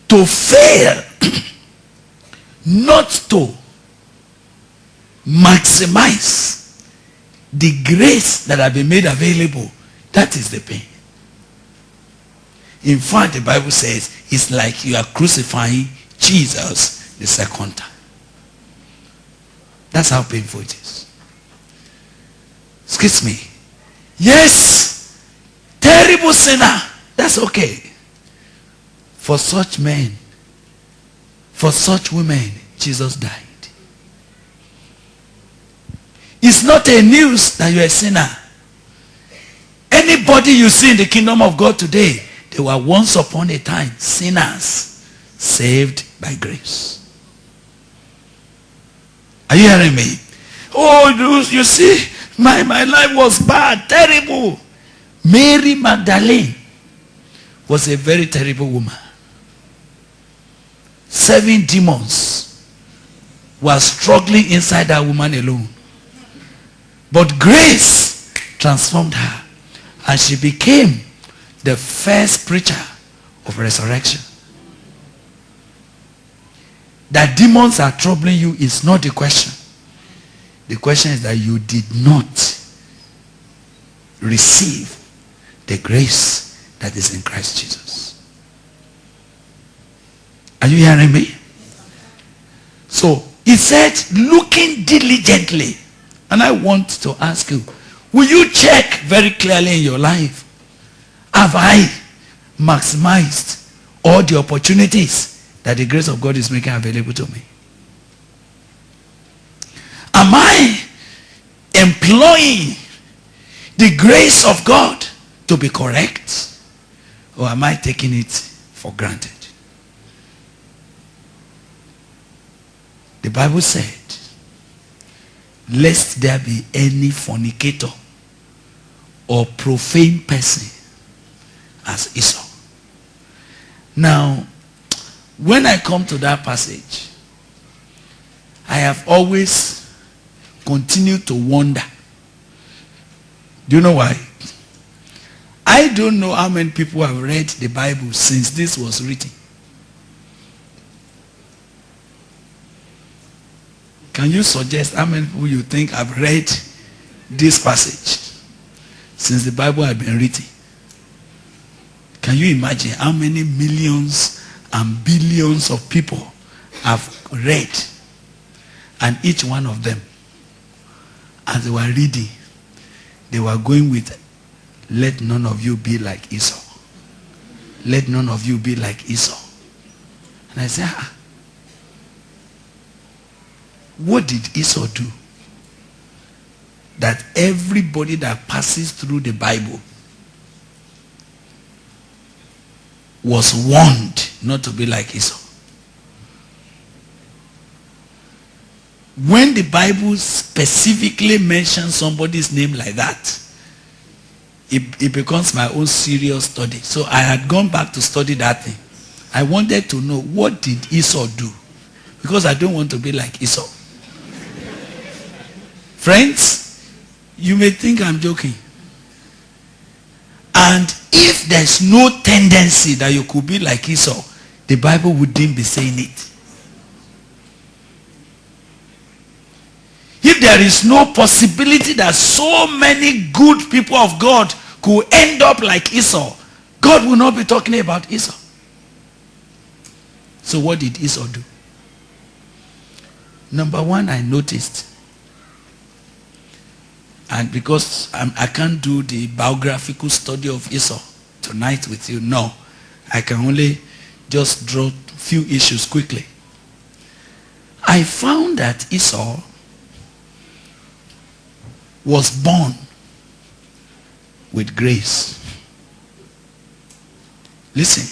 Speaker 1: To fail, not to maximize the grace that has been made available, that is the pain. In fact, the Bible says it's like you are crucifying Jesus the second time. That's how painful it is. Excuse me. Yes, terrible sinner. That's okay. For such men, for such women, Jesus died. It's not a news that you're a sinner. Anybody you see in the kingdom of God today, they were once upon a time sinners saved by grace. Are you hearing me? Oh, you see, my life was bad, terrible. Mary Magdalene was a very terrible woman. 7 demons were struggling inside that woman alone. But grace transformed her, and she became the first preacher of resurrection. that demons are troubling you is not the question. The question is that you did not receive the grace that is in Christ Jesus. Are you hearing me? So he said, looking diligently. And I want to ask you, will you check very clearly in your life? Have I maximized all the opportunities that the grace of God is making available to me? Am I employing the grace of God to be correct? Or am I taking it for granted? The Bible said, lest there be any fornicator or profane person as Esau. Now, when I come to that passage, I have always continued to wonder. Do you know why? I don't know how many people have read the Bible since this was written. Can you suggest how many people you think have read this passage since the Bible had been written? Can you imagine how many millions and billions of people have read? And each one of them, as they were reading, they were going with, let none of you be like Esau. Let none of you be like Esau. And I said, what did Esau do? That everybody that passes through the Bible was warned not to be like Esau. When the Bible specifically mentions somebody's name like that, it becomes my own serious study. So I had gone back to study that thing. I wanted to know, what did Esau do? Because I don't want to be like Esau. Friends, you may think I'm joking. And if there's no tendency that you could be like Esau, the Bible wouldn't be saying it. If there is no possibility that so many good people of God could end up like Esau, God will not be talking about Esau. So what did Esau do? Number one, I noticed, and because I can't do the biographical study of Esau tonight with you, no. I can only just draw a few issues quickly. I found that Esau was born with grace. Listen,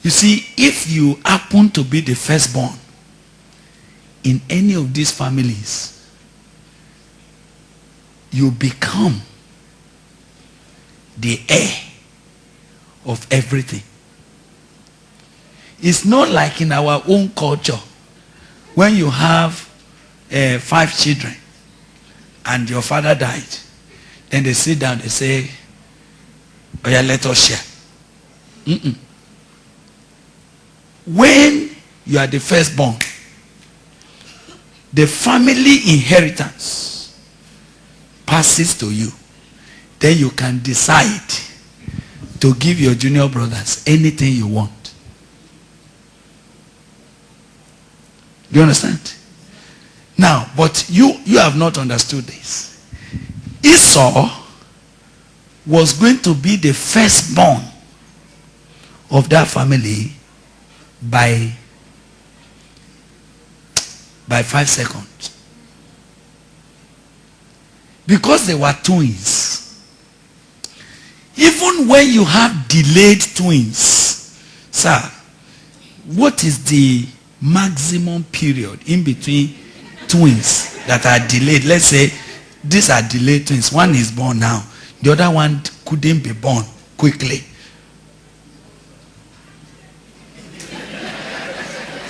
Speaker 1: you see, if you happen to be the firstborn in any of these families, you become the heir of everything. It's not like in our own culture when you have 5 children and your father died, then they sit down, they say, oh yeah, let us share. When you are the firstborn, the family inheritance passes to you. Then you can decide to give your junior brothers anything you want. Do you understand? Now, but you have not understood this. Esau was going to be the firstborn of that family by 5 seconds. Because they were twins. Even when you have delayed twins, sir, what is the maximum period in between twins that are delayed? Let's say these are delayed twins. One is born now. The other one couldn't be born quickly.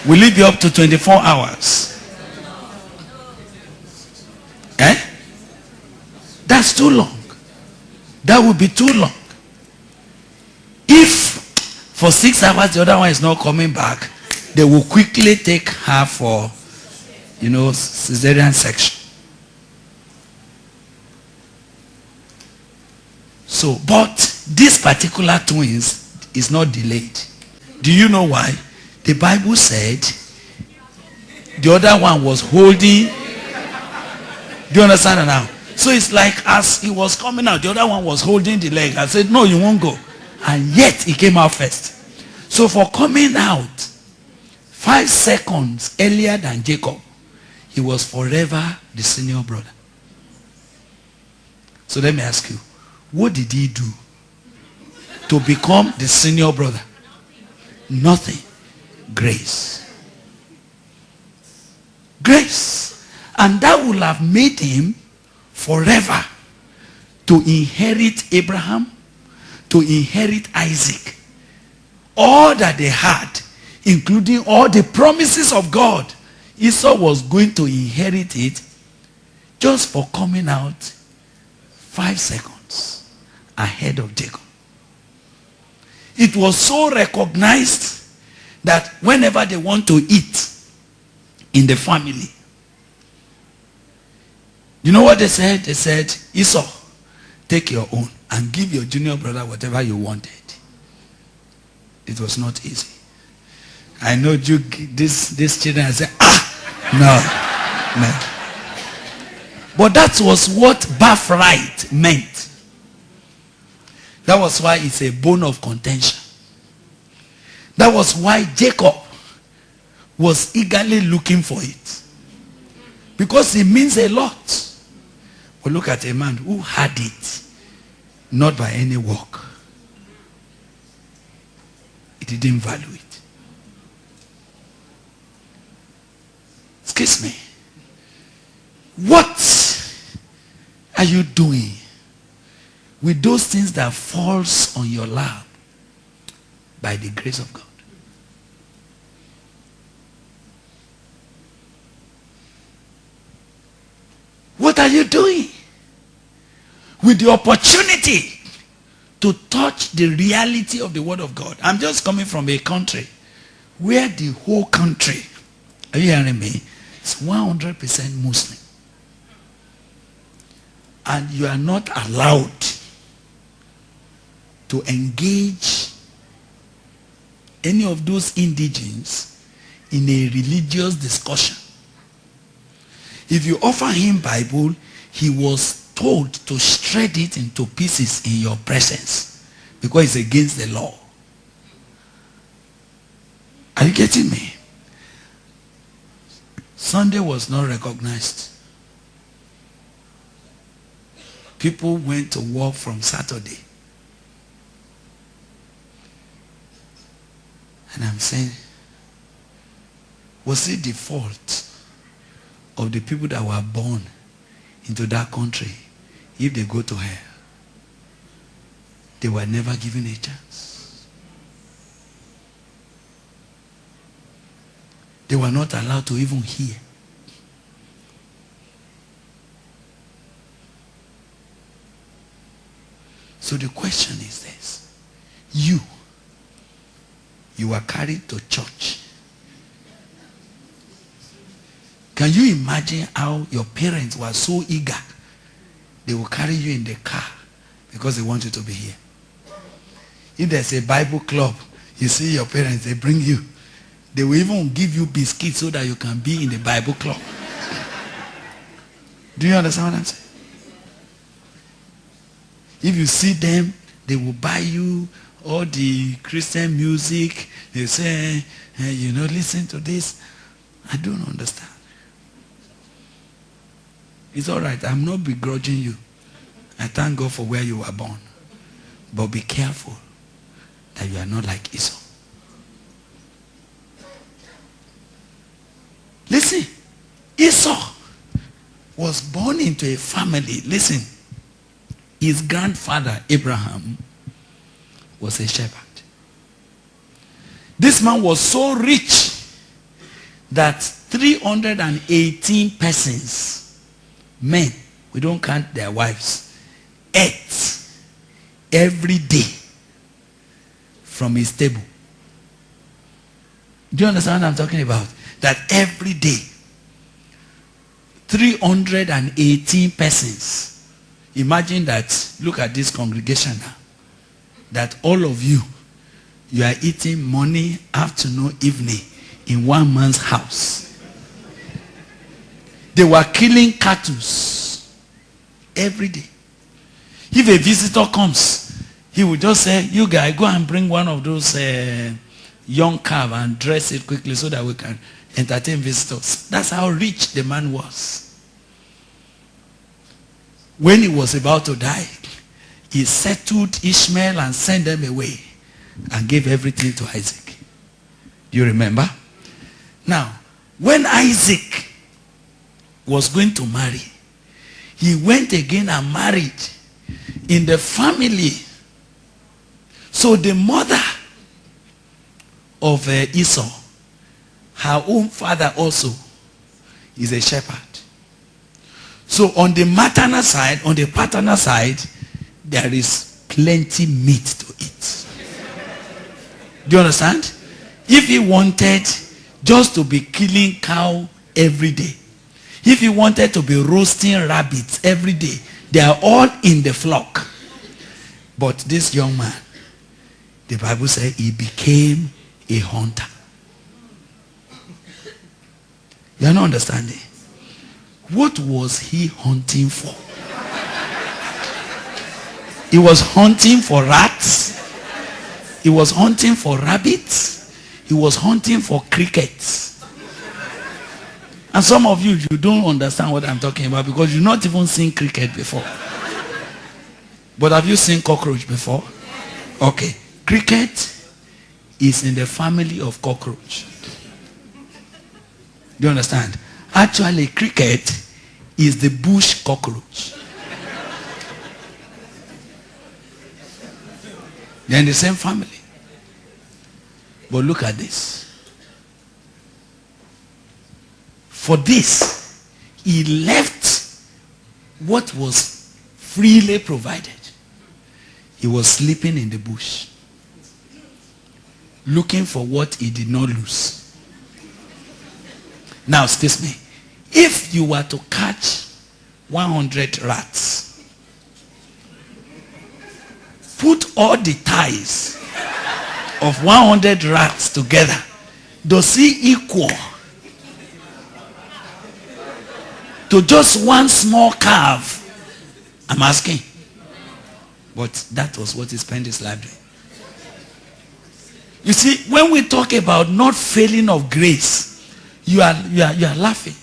Speaker 1: Will it be up to 24 hours? Eh? That's too long. That would be too long. If for 6 hours the other one is not coming back, they will quickly take her for, cesarean section. So, but this particular twins is not delayed. Do you know why? The Bible said the other one was holding. Do you understand now? So it's like as he was coming out, the other one was holding the leg. I said, no, you won't go. And yet he came out first. So for coming out 5 seconds earlier than Jacob, he was forever the senior brother. So let me ask you, what did he do to become the senior brother? Nothing. Grace. Grace. And that would have made him forever to inherit Abraham, to inherit Isaac. All that they had, including all the promises of God, Esau was going to inherit it just for coming out 5 seconds ahead of Jacob. It was so recognized that whenever they want to eat in the family, you know what they said? They said, Esau, take your own and give your junior brother whatever you wanted. It was not easy. I know you, these children say, no. But that was what birthright meant. That was why it's a bone of contention. That was why Jacob was eagerly looking for it. Because it means a lot. But look at a man who had it, not by any work. He didn't value it. Excuse me. What are you doing with those things that falls on your lap by the grace of God? What are you doing with the opportunity to touch the reality of the word of God? I'm just coming from a country where the whole country, are you hearing me, is 100% Muslim. And you are not allowed to engage any of those indigenes in a religious discussion. If you offer him Bible, he was told to shred it into pieces in your presence because it's against the law. Are you getting me? Sunday was not recognized. People went to work from Saturday. And I'm saying, was it the fault of the people that were born into that country if they go to hell? They were never given a chance. They were not allowed to even hear. So the question is this. You were carried to church. Can you imagine how your parents were so eager? They will carry you in the car because they want you to be here. If there's a Bible club, you see your parents, they bring you. They will even give you biscuits so that you can be in the Bible club. Do you understand what I'm saying? If you see them, they will buy you all the Christian music. They say, hey, listen to this. I don't understand. It's all right. I'm not begrudging you. I thank God for where you were born. But be careful that you are not like Esau. Listen, Esau was born into a family. Listen, his grandfather, Abraham, was a shepherd. This man was so rich that 318 persons, men, we don't count their wives, ate every day from his table. Do you understand what I'm talking about? That every day, 318 persons. Imagine that, look at this congregation now. That all of you are eating morning, afternoon, evening in one man's house. They were killing cattle every day. If a visitor comes, he will just say, you guys go and bring one of those young calf and dress it quickly so that we can entertain visitors. That's how rich the man was. When he was about to die, he settled Ishmael and sent them away and gave everything to Isaac. Do you remember? Now, when Isaac was going to marry, he went again and married in the family. So the mother of Esau, her own father also is a shepherd. So on the maternal side, on the paternal side, there is plenty meat to eat. Do you understand? If he wanted just to be killing cow every day, if he wanted to be roasting rabbits every day, they are all in the flock. But this young man, the Bible said he became a hunter. You are not understanding. What was he hunting for? He was hunting for rats. He was hunting for rabbits. He was hunting for crickets. And some of you don't understand what I'm talking about because you've not even seen cricket before. But have you seen cockroach before? Okay. Cricket is in the family of cockroach. Do you understand? Actually, cricket is the bush cockroach. They're in the same family. But look at this. For this, he left what was freely provided. He was sleeping in the bush, looking for what he did not lose. Now, excuse me. If you were to catch 100 rats, put all the ties of 100 rats together, does it equal to just one small calf? I'm asking. But that was what he spent his life doing. You see, when we talk about not failing of grace, you are laughing.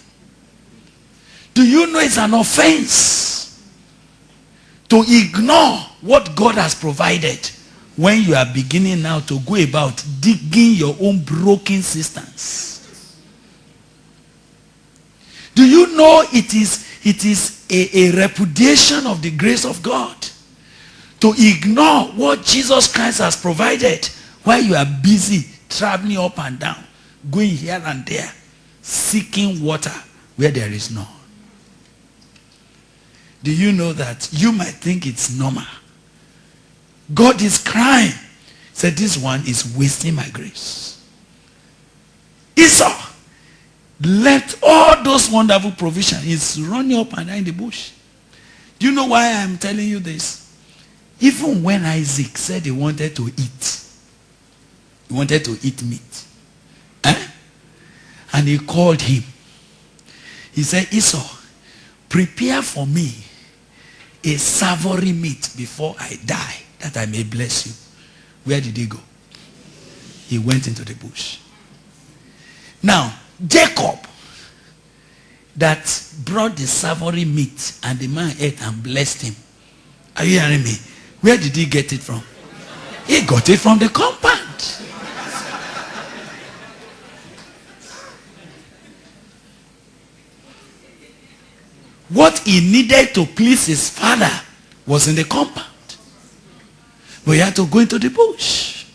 Speaker 1: Do you know it's an offense to ignore what God has provided when you are beginning now to go about digging your own broken cisterns? Do you know it is a repudiation of the grace of God to ignore what Jesus Christ has provided while you are busy traveling up and down, going here and there, seeking water where there is none? Do you know that you might think it's normal? God is crying. Said this one is wasting my grace. Esau left all those wonderful provisions. He's running up and down in the bush. Do you know why I'm telling you this? Even when Isaac said he wanted to eat meat. And he called him. He said, Esau, prepare for me a savory meat before I die, that I may bless you. Where did he go? He went into the bush. Now, Jacob, that brought the savory meat, and the man ate and blessed him. Are you hearing me? Where did he get it from? He got it from the compound. What he needed to please his father was in the compound. But he had to go into the bush.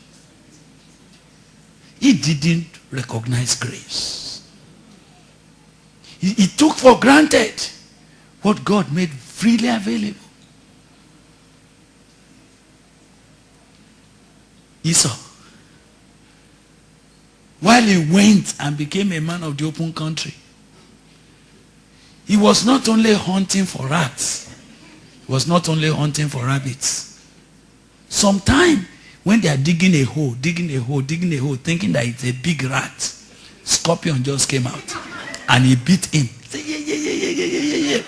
Speaker 1: He didn't recognize grace. He took for granted what God made freely available. Esau while he went and became a man of the open country, he was not only hunting for rats, he was not only hunting for rabbits. Sometimes when they are digging a hole, thinking that it's a big rat, scorpion just came out and he beat him. Say, yeah.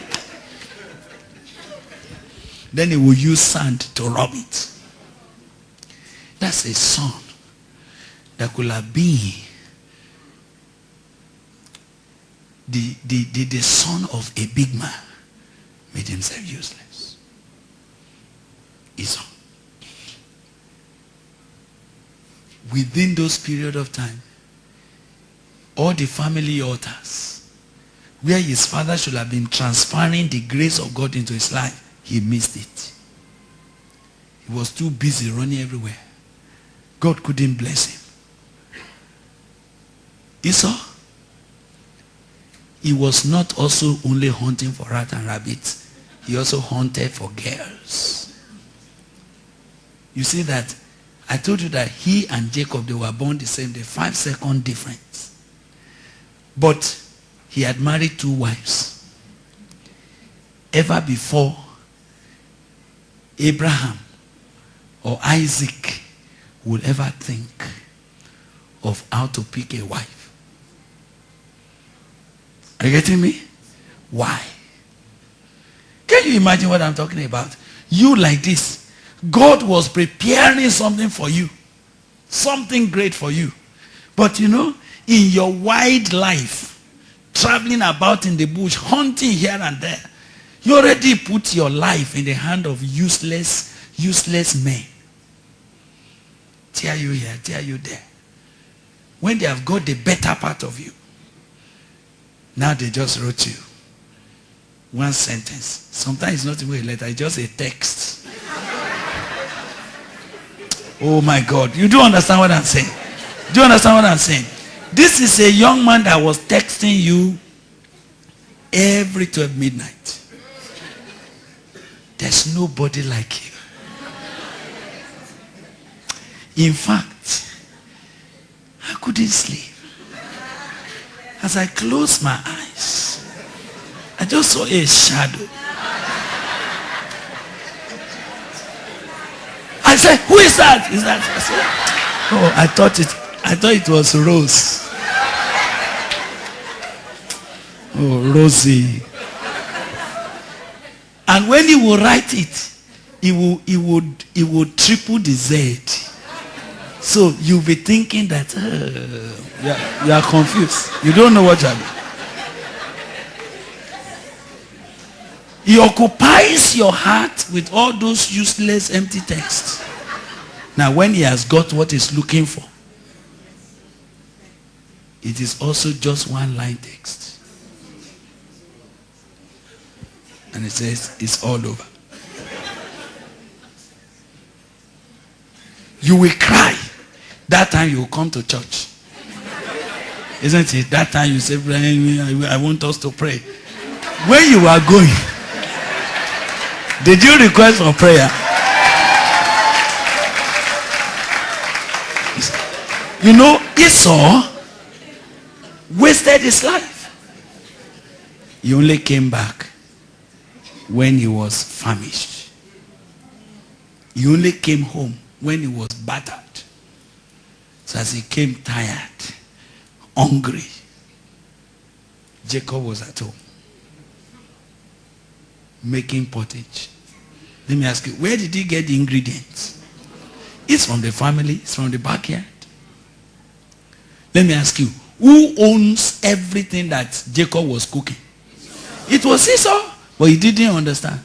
Speaker 1: Then he will use sand to rub it. That's a son that could have been the son of a big man, made himself useless. Esau. Within those period of time, all the family altars, where his father should have been transferring the grace of God into his life, he missed it. He was too busy running everywhere. God couldn't bless him. Esau, he was not also only hunting for rats and rabbits, he also hunted for girls. You see that I told you that he and Jacob, they were born the same day, 5-second difference. But he had married 2 wives. Ever before Abraham or Isaac would ever think of how to pick a wife. Are you getting me? Why? Can you imagine what I'm talking about? You like this. God was preparing something for you. Something great for you. But you know, in your wide life, traveling about in the bush, hunting here and there, you already put your life in the hand of useless men. Tear you here, tear you there. When they have got the better part of you, now they just wrote you one sentence. Sometimes it's not even a letter, it's just a text. Oh my God. You do understand what I'm saying? Do you understand what I'm saying? This is a young man that was texting you every 12 midnight. There's nobody like you. In fact, I couldn't sleep. As I closed my eyes, I just saw a shadow. I said, who is that? Is that? I said, oh, I thought it was Rose. Oh, Rosie. And when he will write it, he would triple the Z. So you'll be thinking that you are confused. You don't know what you are doing. He occupies your heart with all those useless empty texts. Now when he has got what he's looking for, it is also just one line text. And it says, it's all over. You will cry. That time you will come to church. Isn't it? That time you say, I want us to pray. When you are going, did you request for prayer? You know, Esau wasted his life. He only came back when he was famished. He only came home when he was battered. So as he came tired, hungry, Jacob was at home making pottage. Let me ask you, where did he get the ingredients? It's from the family, it's from the backyard. Let me ask you, who owns everything that Jacob was cooking? It was Esau, but he didn't understand.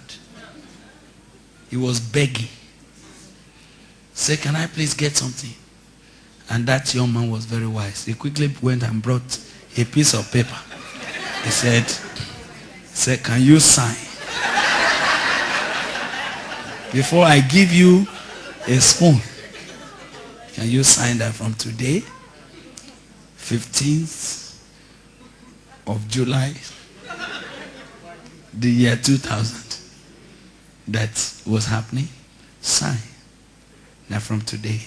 Speaker 1: He was begging. Say, can I please get something? And that young man was very wise. He quickly went and brought a piece of paper. He said, can you sign? Before I give you a spoon, can you sign that from today, 15th of July, the year 2000, that was happening? Sign. Now from today,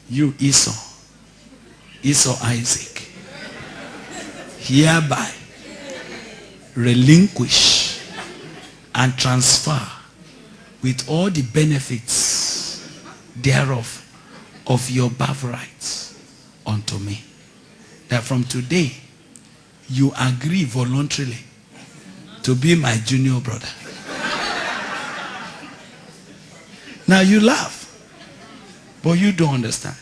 Speaker 1: you Esau Esau Isaac, hereby relinquish and transfer with all the benefits thereof of your birthright unto me. That from today you agree voluntarily to be my junior brother. Now you laugh, but you don't understand.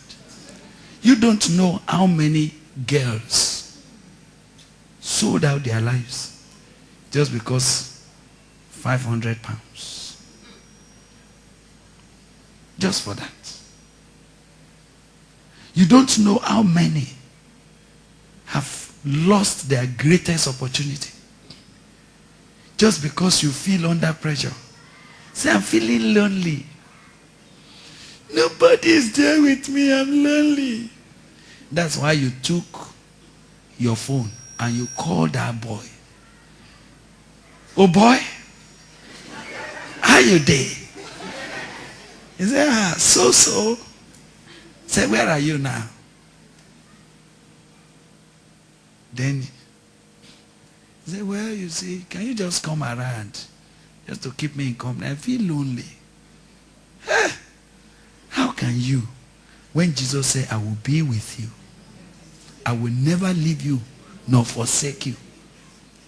Speaker 1: You don't know how many girls sold out their lives just because 500 pounds. Just for that. You don't know how many have lost their greatest opportunity just because you feel under pressure. Say, I'm feeling lonely. Nobody is there with me. I'm lonely. That's why you took your phone and you called that boy. Oh boy, how you there? He said, so. Say, where are you now? Then he said, well, you see, can you just come around just to keep me in company? I feel lonely. How can you, when Jesus said, I will be with you, I will never leave you nor forsake you,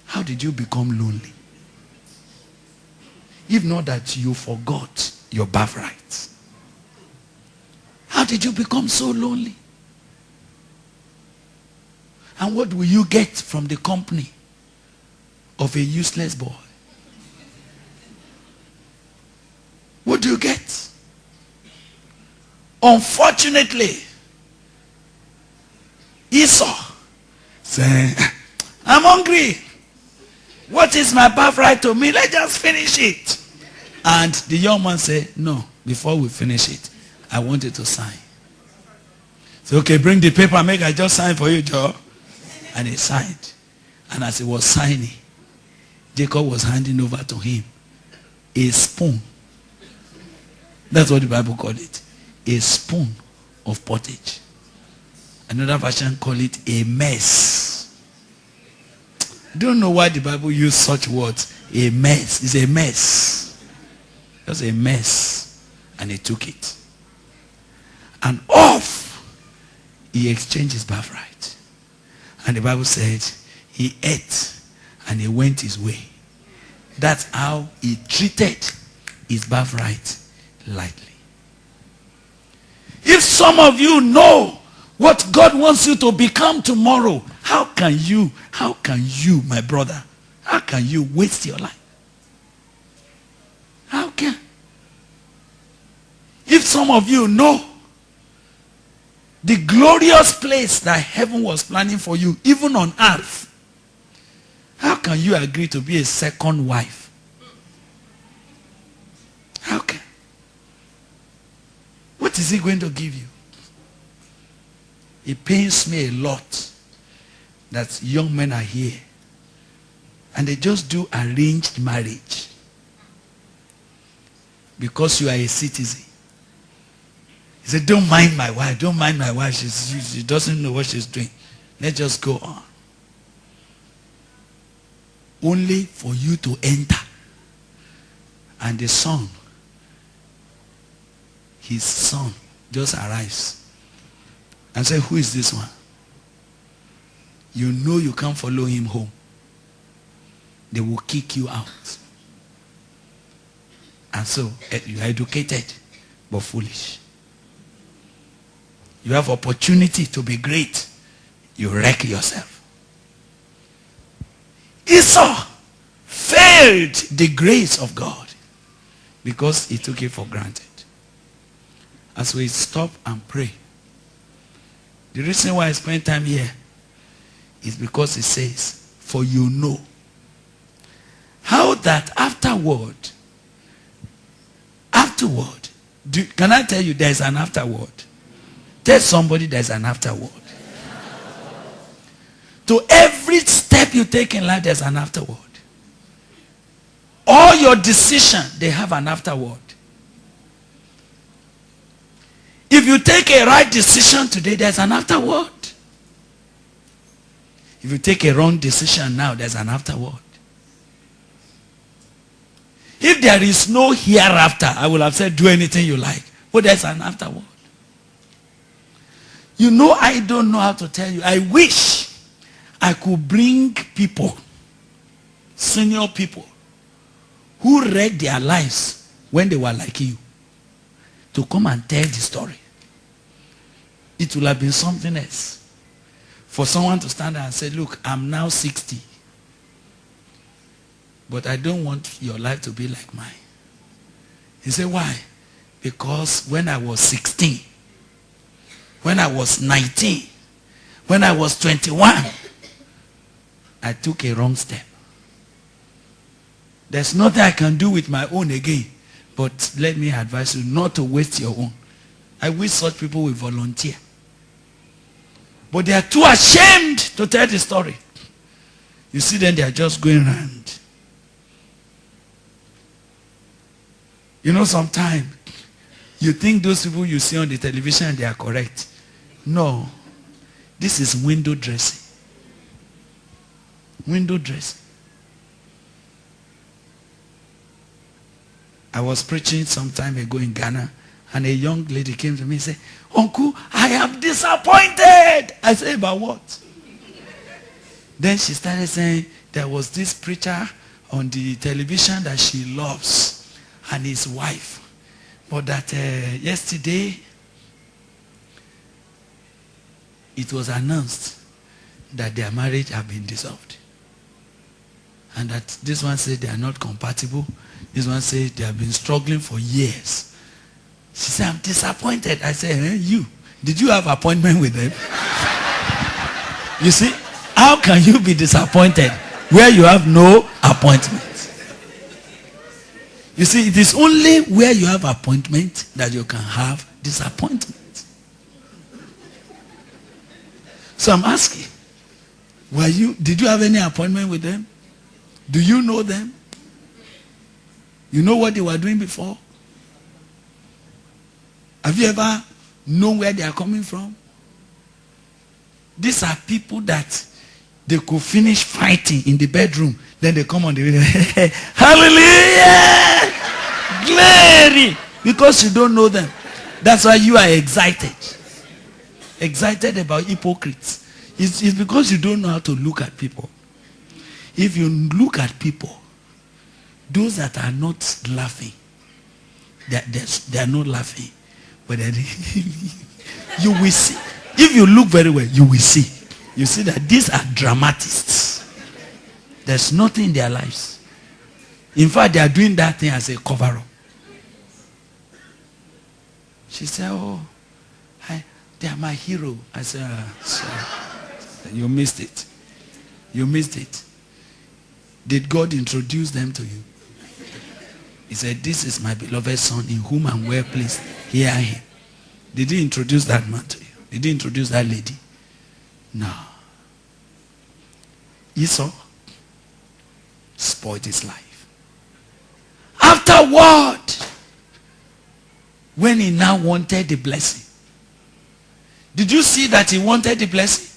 Speaker 1: how did you become lonely? If not that you forgot your birthright. How did you become so lonely? And what will you get from the company of a useless boy? What do you get? Unfortunately, Esau said, I'm hungry. What is my birthright to me? Let's just finish it. And the young man said, no, before we finish it, I want you to sign. So, okay, bring the paper, make I just sign for you, Joe. And he signed. And as he was signing, Jacob was handing over to him a spoon. That's what the Bible called it. A spoon of pottage. Another version call it a mess. I don't know why the Bible used such words. A mess. It's a mess. Just a mess. And he took it. And off, he exchanged his birthright. And the Bible said, he ate and he went his way. That's how he treated his birthright lightly. If some of you know what God wants you to become tomorrow, how can you, my brother, how can you waste your life? How can? If some of you know the glorious place that heaven was planning for you, even on earth, how can you agree to be a second wife? How can? What is he going to give you? It pains me a lot that young men are here and they just do arranged marriage because you are a citizen. He said, don't mind my wife. Don't mind my wife. She doesn't know what she's doing. Let's just go on. Only for you to enter. And the son, his son, just arrives and says, who is this one? You know you can't follow him home. They will kick you out. And so, you are educated, but foolish. You have opportunity to be great. You wreck yourself. Esau failed the grace of God because he took it for granted. As we stop and pray, the reason why I spend time here is because it says, for you know how that afterward, can I tell you there's an afterward? Tell somebody there's an afterward. To every step you take in life, there's an afterward. All your decisions, they have an afterward. If you take a right decision today, there's an afterward. If you take a wrong decision now, there's an afterword. If there is no hereafter, I will have said do anything you like. But there's an afterword. You know, I don't know how to tell you. I wish I could bring people, senior people, who read their lives when they were like you, to come and tell the story. It will have been something else. For someone to stand there and say, look, I'm now 60. But I don't want your life to be like mine. He said, why? Because when I was 16, when I was 19, when I was 21, I took a wrong step. There's nothing I can do with my own again. But let me advise you not to waste your own. I wish such people will volunteer. But they are too ashamed to tell the story. You see them, they are just going around. You know, sometimes you think those people you see on the television, they are correct. No. This is window dressing. Window dressing. I was preaching some time ago in Ghana, and a young lady came to me and said, Uncle, I am disappointed. I said, about what? Then she started saying, there was this preacher on the television that she loves, and his wife. But that yesterday, it was announced that their marriage had been dissolved. And that this one said they are not compatible. This one said they have been struggling for years. She said, I'm disappointed. I said, you, did you have appointment with them? You see, how can you be disappointed where you have no appointment? You see, it is only where you have appointment that you can have disappointment. So I'm asking, did you have any appointment with them? Do you know them? You know what they were doing before? Have you ever known where they are coming from? These are people that they could finish fighting in the bedroom. Then they come on the radio. Hallelujah! Glory! Because you don't know them. That's why you are excited. Excited about hypocrites. It's because you don't know how to look at people. If you look at people, those that are not laughing, they are not laughing. But you will see. If you look very well, you will see. You see that these are dramatists. There's nothing in their lives. In fact, they are doing that thing as a cover-up. She said, oh, they are my hero. I said, sorry. You missed it. You missed it. Did God introduce them to you? He said, this is my beloved son in whom I'm well pleased. Hear him. Did he introduce that man to you? Did he introduce that lady? No. Esau spoiled his life. Afterward, when he now wanted the blessing, did you see that he wanted the blessing?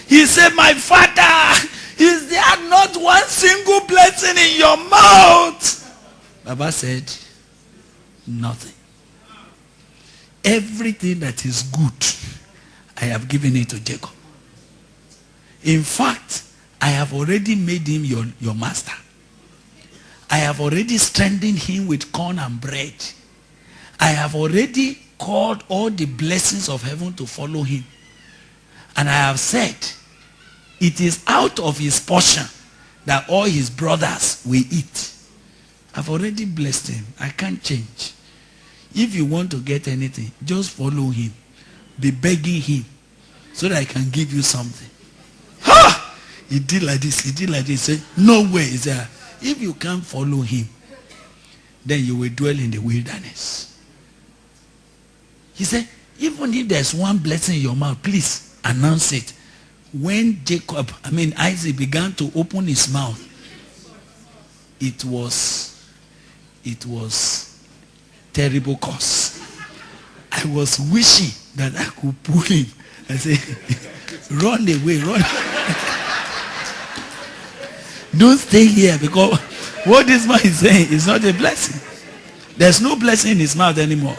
Speaker 1: He said, my father, is there not one single blessing in your mouth? Baba said, nothing. Everything that is good, I have given it to Jacob. In fact, I have already made him your master. I have already strengthened him with corn and bread. I have already called all the blessings of heaven to follow him. And I have said, it is out of his portion that all his brothers will eat. I've already blessed him. I can't change. If you want to get anything, just follow him. Be begging him so that I can give you something. Ha! He did like this. He did like this. He said, no way is there. If you can't follow him, then you will dwell in the wilderness. He said, even if there's one blessing in your mouth, please announce it. When Isaac began to open his mouth, it was terrible cause. I was wishing that I could pull him and say, run away, run. Don't stay here, because what this man is saying is not a blessing. There's no blessing in his mouth anymore.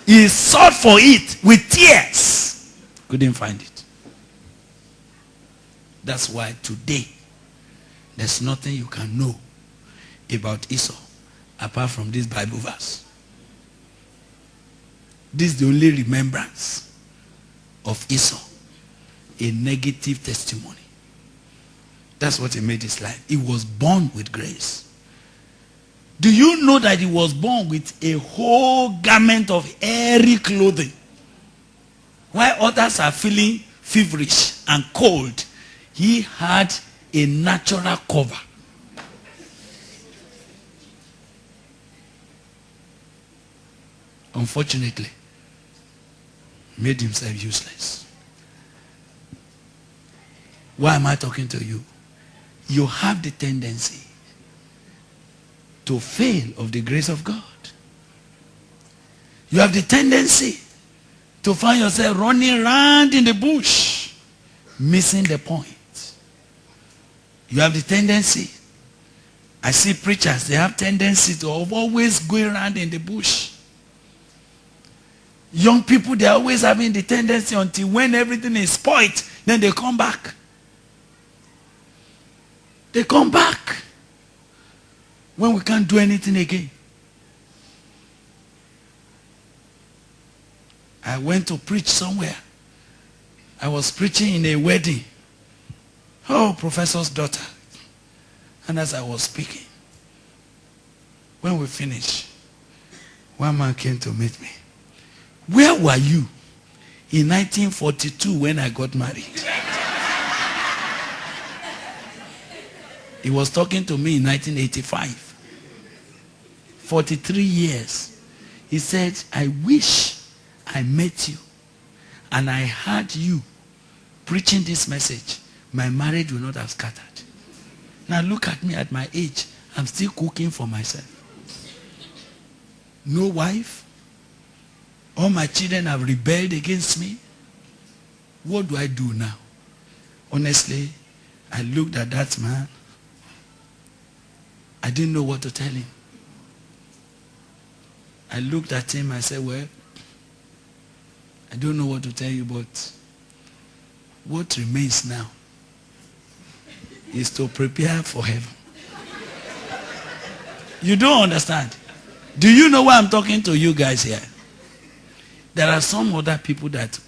Speaker 1: He sought for it with tears. Couldn't find it. That's why today, there's nothing you can know about Esau apart from this Bible verse. This is the only remembrance of Esau. A negative testimony. That's what he made his life. He was born with grace. Do you know that he was born with a whole garment of airy clothing? While others are feeling feverish and cold, he had a natural cover. Unfortunately, made himself useless. Why am I talking to you? You have the tendency to fail of the grace of God. You have the tendency to find yourself running around in the bush, missing the point. You have the tendency. I see preachers, they have tendency to always go around in the bush. Young people, they're always having the tendency until when everything is spoiled, then they come back. They come back when we can't do anything again. I went to preach somewhere. I was preaching in a wedding. Oh, professor's daughter. And as I was speaking, when we finished, one man came to meet me. Where were you in 1942 when I got married? He was talking to me in 1985. 43 years. He said, I wish I met you and I heard you preaching this message. My marriage would not have scattered. Now look at me at my age. I'm still cooking for myself. No wife. All my children have rebelled against me. What do I do now? Honestly, I looked at that man. I didn't know what to tell him. I looked at him, I said, well, I don't know what to tell you, but what remains now is to prepare for heaven. You don't understand. Do you know why I'm talking to you guys here? There are some other people that,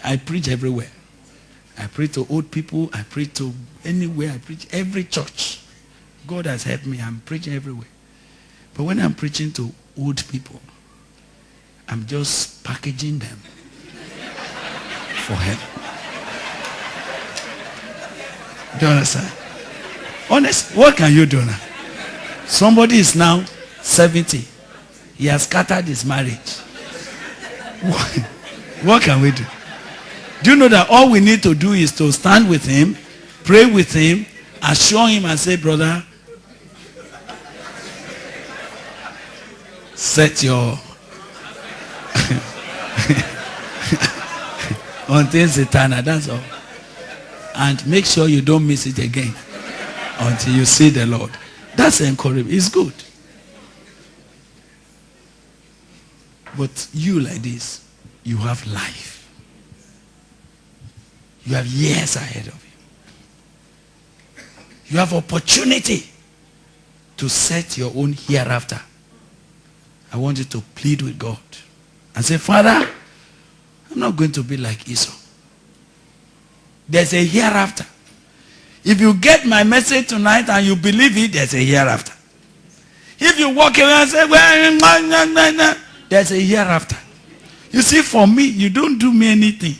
Speaker 1: I preach everywhere. I preach to old people, I preach to anywhere, I preach every church. God has helped me, I'm preaching everywhere. But when I'm preaching to old people, I'm just packaging them for heaven. Do you understand? Honest, what can you do now? Somebody is now 70. He has scattered his marriage. What can we do? Do you know that all we need to do is to stand with him, pray with him, assure him and say, brother, set your on things eternal, that's all. And make sure you don't miss it again until you see the Lord. That's encouragement. It's good. But you like this, you have life. You have years ahead of you. You have opportunity to set your own hereafter. I want you to plead with God and say, Father, I'm not going to be like Esau. There's a hereafter. If you get my message tonight and you believe it, there's a hereafter. If you walk away and say, well, there's a hereafter. You see, for me, you don't do me anything.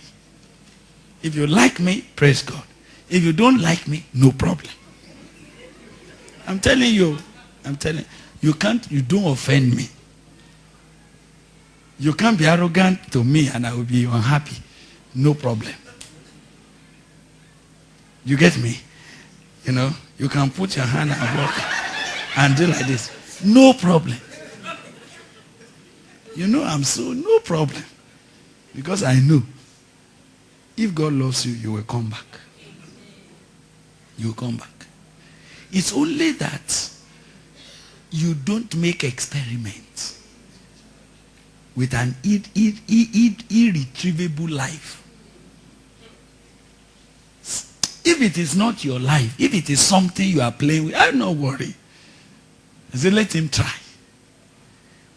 Speaker 1: If you like me, praise God. If you don't like me, no problem. I'm telling you, you don't offend me. You can't be arrogant to me and I will be unhappy. No problem. You get me? You know, you can put your hand and walk and do like this. No problem. You know, no problem. Because I know If God loves you, you will come back. You will come back. It's only that you don't make experiments with an irretrievable life. If it is not your life, if it is something you are playing with, I'm not worried. I say, let him try.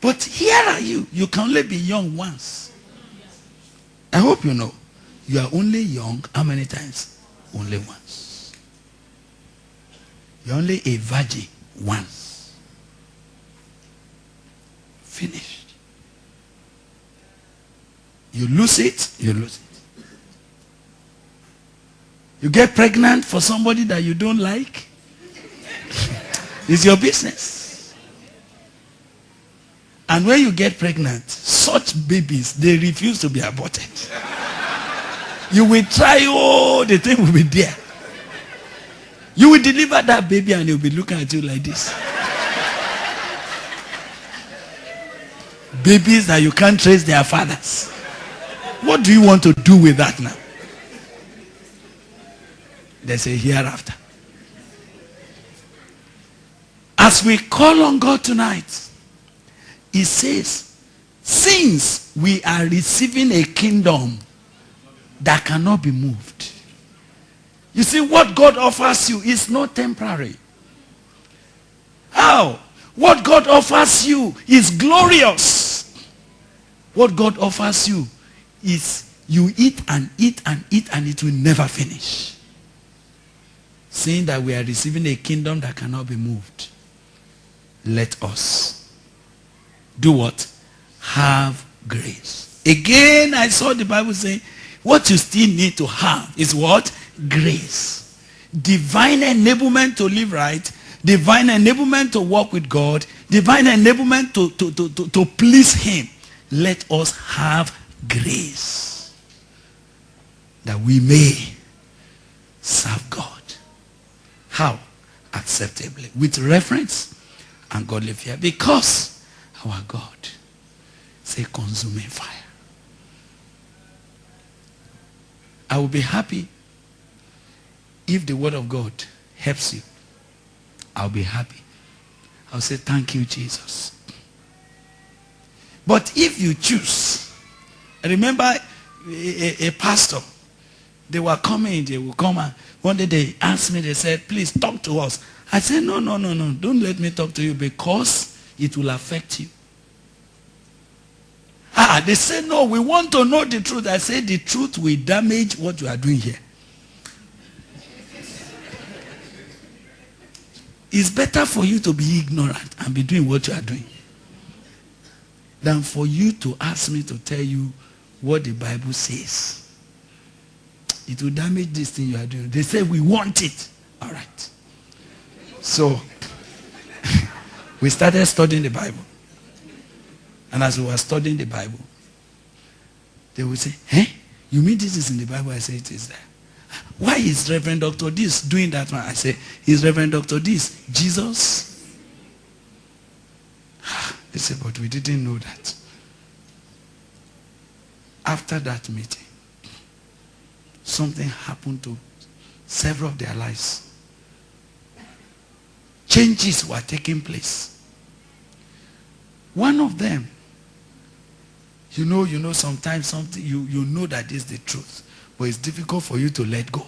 Speaker 1: But here are you. You can only be young once. I hope you know. You are only young how many times? Only once. You're only a virgin once. Finished. You lose it, you lose it. You get pregnant for somebody that you don't like. It's your business. And when you get pregnant, such babies, they refuse to be aborted. You will try, the thing will be there. You will deliver that baby and he'll be looking at you like this. Babies that you can't trace their fathers. What do you want to do with that now? There's a hereafter. As we call on God tonight, he says, since we are receiving a kingdom that cannot be moved. You see, what God offers you is not temporary. How? What God offers you is glorious. What God offers you is you eat and eat and eat and it will never finish. Saying that we are receiving a kingdom that cannot be moved. Let us do what? Have grace. Again, I saw the Bible saying, what you still need to have is what? Grace. Divine enablement to live right. Divine enablement to walk with God. Divine enablement to please him. Let us have grace. That we may serve God. How? Acceptably. With reverence and godly fear. Because our God is a consuming fire. I will be happy if the word of God helps you. I'll be happy. I'll say, thank you, Jesus. But if you choose, I remember a pastor, they were coming, they would come and one day they asked me, they said, please talk to us. I said, no, don't let me talk to you because it will affect you. They said, no, we want to know the truth. I said, the truth will damage what you are doing here. It's better for you to be ignorant and be doing what you are doing than for you to ask me to tell you what the Bible says. It will damage this thing you are doing. They say we want it. All right. So, we started studying the Bible. And as we were studying the Bible, they would say, hey, you mean this is in the Bible? I say, it is there. Why is Reverend Dr. This doing that one? I say, is Reverend Dr. This Jesus? They say, but we didn't know that. After that meeting, something happened to several of their lives. Changes were taking place. One of them, you know, sometimes something you know that is the truth, but it's difficult for you to let go.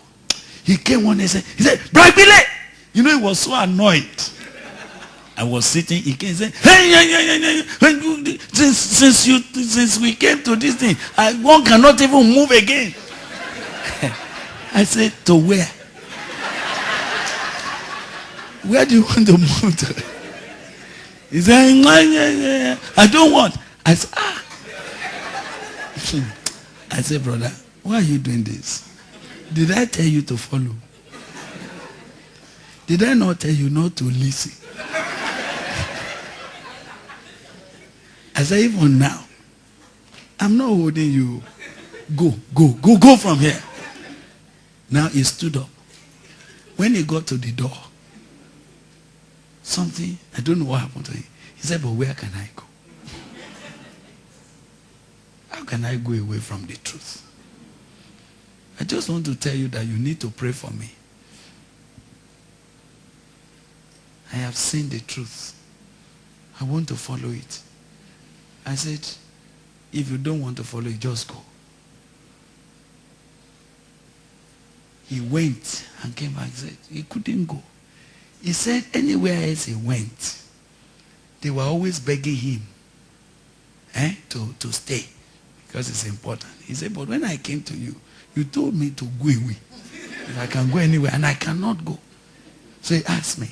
Speaker 1: He came one day and said, Bro Ghile! You know, he was so annoyed. I was sitting, he came and said, hey, since we came to this thing, one cannot even move again. I said, to where? Where do you want to move to? He said, I don't want. I said, I said, brother, why are you doing this? Did I tell you to follow? Did I not tell you not to listen? I said, even now, I'm not holding you. Go from here. Now he stood up. When he got to the door, something, I don't know what happened to him. He said, but where can I go? How can I go away from the truth? I just want to tell you that you need to pray for me. I have seen the truth. I want to follow it. I said, if you don't want to follow it, just go. He went and came back and said, he couldn't go. He said anywhere else he went, they were always begging him to stay because it's important. He said, but when I came to you, you told me to go away. If I can go anywhere, and I cannot go. So he asked me,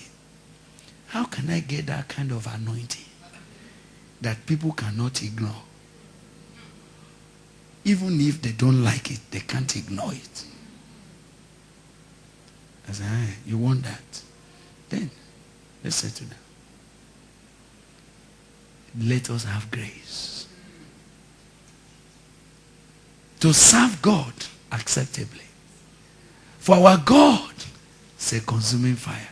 Speaker 1: how can I get that kind of anointing that people cannot ignore? Even if they don't like it, they can't ignore it. I said, you want that? Then, let's settle down. Let us have grace to serve God acceptably. For our God is a consuming fire.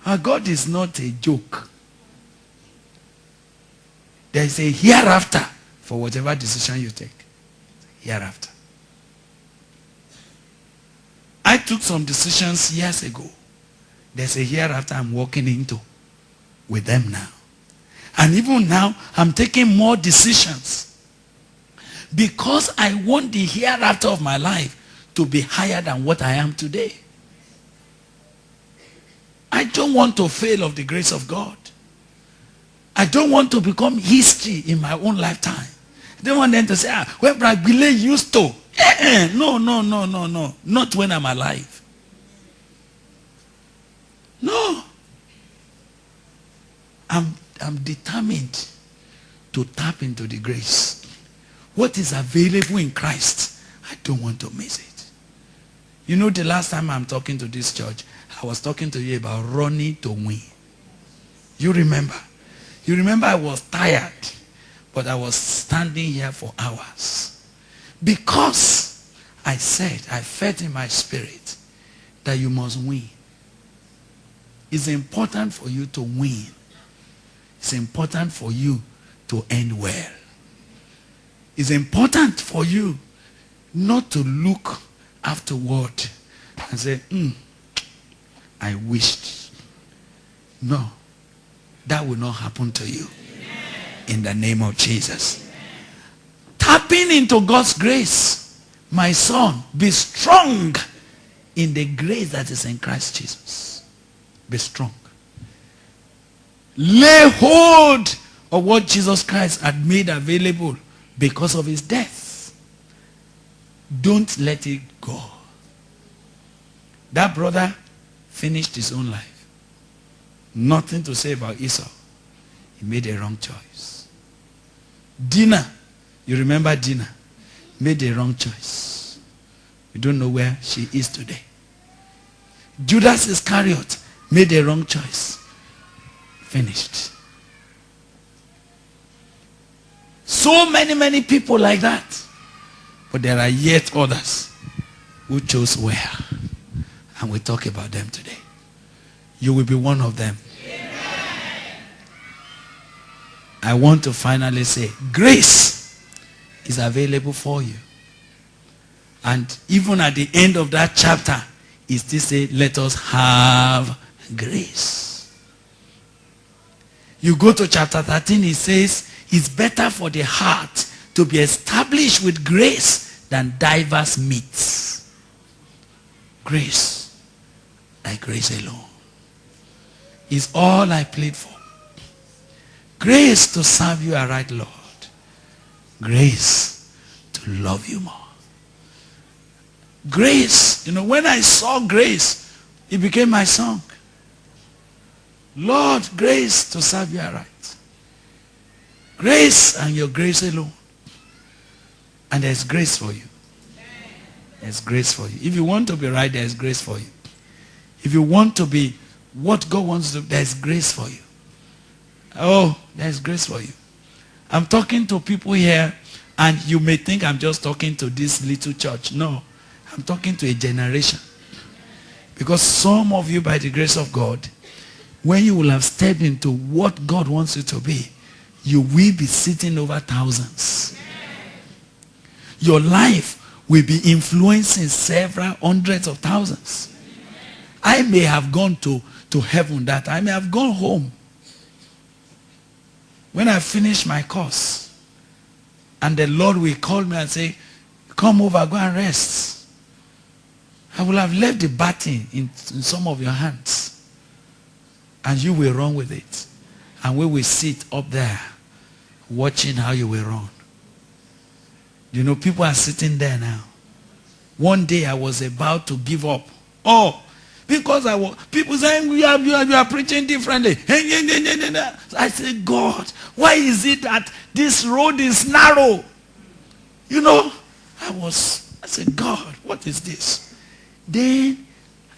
Speaker 1: Our God is not a joke. There is a hereafter for whatever decision you take. Hereafter. I took some decisions years ago. There's a hereafter I'm walking into with them now. And even now, I'm taking more decisions. Because I want the hereafter of my life to be higher than what I am today. I don't want to fail of the grace of God. I don't want to become history in my own lifetime. I don't want them to say, when Bro Ghile used to. No. Not when I'm alive. No. I'm determined to tap into the grace. What is available in Christ, I don't want to miss it. You know, the last time I'm talking to this church, I was talking to you about running to win. You remember? You remember I was tired, but I was standing here for hours. Because I said, I felt in my spirit that you must win. It's important for you to win. It's important for you to end well. It's important for you not to look afterward and say, I wished. No. That will not happen to you. In the name of Jesus. Tapping into God's grace. My son, be strong in the grace that is in Christ Jesus. Be strong. Lay hold of what Jesus Christ had made available because of his death. Don't let it go. That brother finished his own life. Nothing to say about Esau. He made a wrong choice. Dinah, you remember Dinah, made a wrong choice. You don't know where she is today. Judas Iscariot made a wrong choice. Finished. So many people like that. But there are yet others who chose well. And we talk about them today. You will be one of them. Amen. I want to finally say, grace is available for you. And even at the end of that chapter, it still says, let us have grace. You go to chapter 13, it says, it's better for the heart to be established with grace than diverse meats. Grace, like grace alone, is all I plead for. Grace to serve you aright, Lord. Grace to love you more. Grace, you know, when I saw grace, it became my song. Lord, grace to serve you aright. Grace and your grace alone. And there's grace for you. There's grace for you. If you want to be right, there's grace for you. If you want to be what God wants to do, there's grace for you. Oh, there's grace for you. I'm talking to people here, and you may think I'm just talking to this little church. No, I'm talking to a generation. Because some of you, by the grace of God, when you will have stepped into what God wants you to be, you will be sitting over thousands. Your life will be influencing several hundreds of thousands. I may have gone to heaven that I may have gone home. When I finish my course, and the Lord will call me and say, come over, go and rest. I will have left the baton in some of your hands. And you will run with it. And we will sit up there watching how you will run. You know, people are sitting there now. One day I was about to give up. Oh, because people saying you are preaching differently. I said, God, why is it that this road is narrow? You know, I said, God, what is this? Then,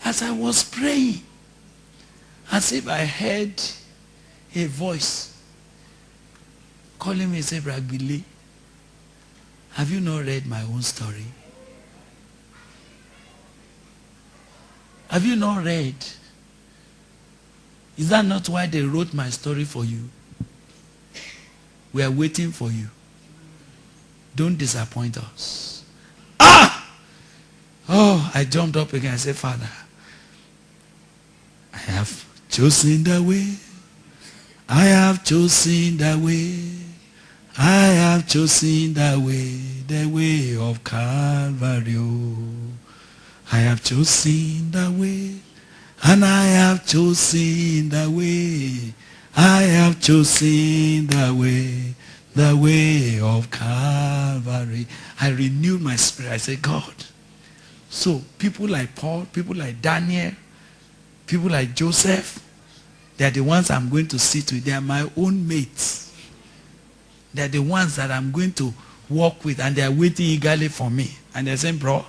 Speaker 1: as I was praying, as if I heard a voice calling me, say, Bro Ghile, have you not read my own story? Have you not read? Is that not why they wrote my story for you? We are waiting for you. Don't disappoint us. Ah! Oh, I jumped up again. I said, Father, I have chosen the way. I have chosen the way. I have chosen the way of Calvary. I have chosen the way, and I have chosen the way. I have chosen the way of Calvary. I renewed my spirit. I said, God, so people like Paul, people like Daniel, people like Joseph, they are the ones I'm going to sit with. They are my own mates. They are the ones that I'm going to walk with, and they are waiting eagerly for me. And they're saying, bro,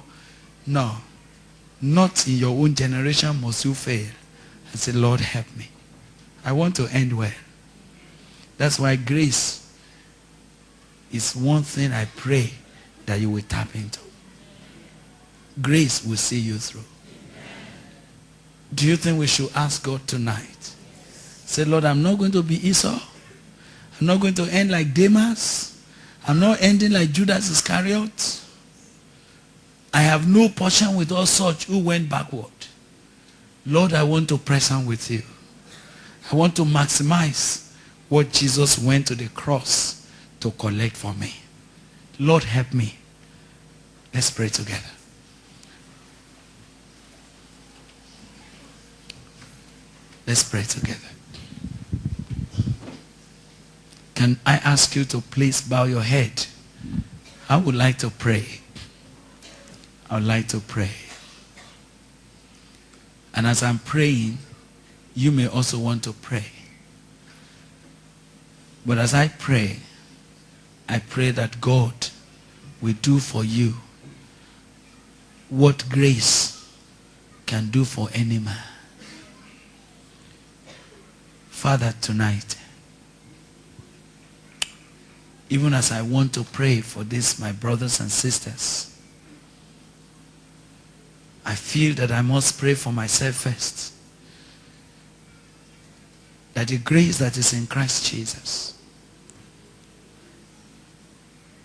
Speaker 1: no, not in your own generation must you fail. I said, Lord, help me. I want to end well. That's why grace is one thing I pray that you will tap into. Grace will see you through. Do you think we should ask God tonight? Say, Lord, I'm not going to be Esau. I'm not going to end like Demas. I'm not ending like Judas Iscariot. I have no portion with all such who went backward. Lord, I want to press on with you. I want to maximize what Jesus went to the cross to collect for me. Lord, help me. Let's pray together. Let's pray together. Can I ask you to please bow your head? I would like to pray. I would like to pray. And as I'm praying, you may also want to pray. But as I pray that God will do for you what grace can do for any man. Father, tonight, even as I want to pray for this, my brothers and sisters, I feel that I must pray for myself first. That the grace that is in Christ Jesus,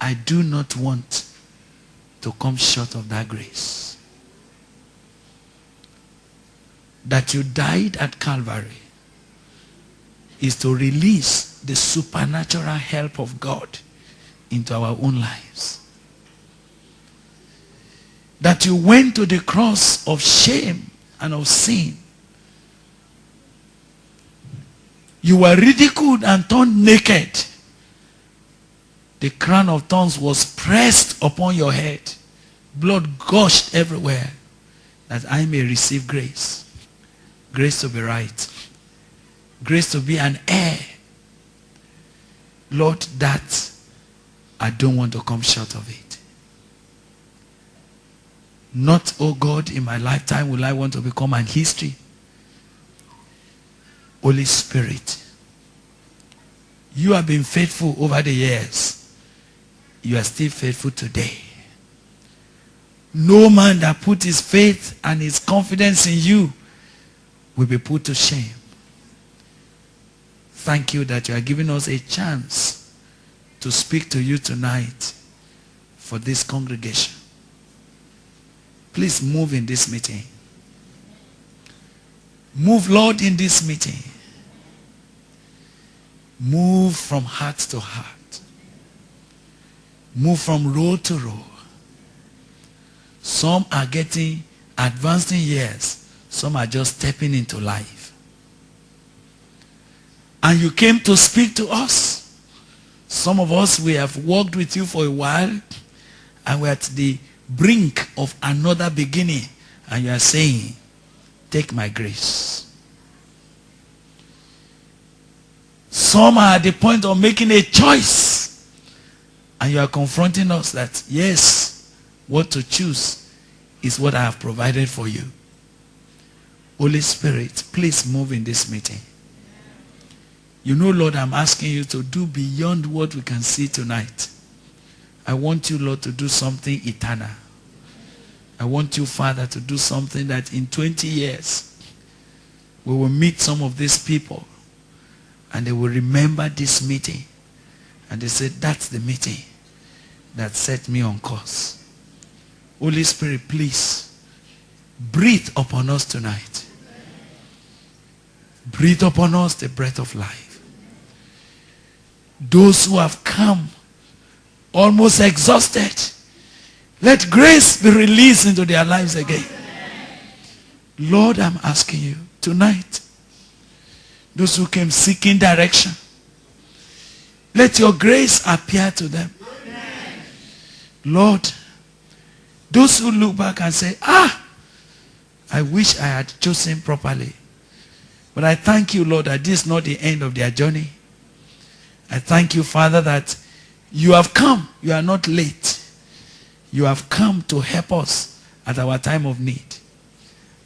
Speaker 1: I do not want to come short of that grace. That you died at Calvary is to release the supernatural help of God into our own lives. That you went to the cross of shame and of sin. You were ridiculed and turned naked. The crown of thorns was pressed upon your head. Blood gushed everywhere. That I may receive grace. Grace to be right. Grace to be an heir. Lord, that I don't want to come short of it. Not, oh God, in my lifetime will I want to become an history. Holy Spirit, you have been faithful over the years. You are still faithful today. No man that put his faith and his confidence in you will be put to shame. Thank you that you are giving us a chance to speak to you tonight for this congregation. Please move in this meeting. Move, Lord, in this meeting. Move from heart to heart. Move from row to row. Some are getting advanced in years. Some are just stepping into life. And you came to speak to us. Some of us, we have walked with you for a while, and we're at the brink of another beginning. And you are saying, take my grace. Some are at the point of making a choice. And you are confronting us that, yes, what to choose is what I have provided for you. Holy Spirit, please move in this meeting. You know, Lord, I'm asking you to do beyond what we can see tonight. I want you, Lord, to do something eternal. I want you, Father, to do something that in 20 years, we will meet some of these people and they will remember this meeting. And they say, that's the meeting that set me on course. Holy Spirit, please, breathe upon us tonight. Breathe upon us the breath of life. Those who have come almost exhausted, let grace be released into their lives again. Lord, I'm asking you tonight, those who came seeking direction, let your grace appear to them. Lord, those who look back and say, I wish I had chosen properly. But I thank you, Lord, that this is not the end of their journey. I thank you, Father, that you have come. You are not late. You have come to help us at our time of need.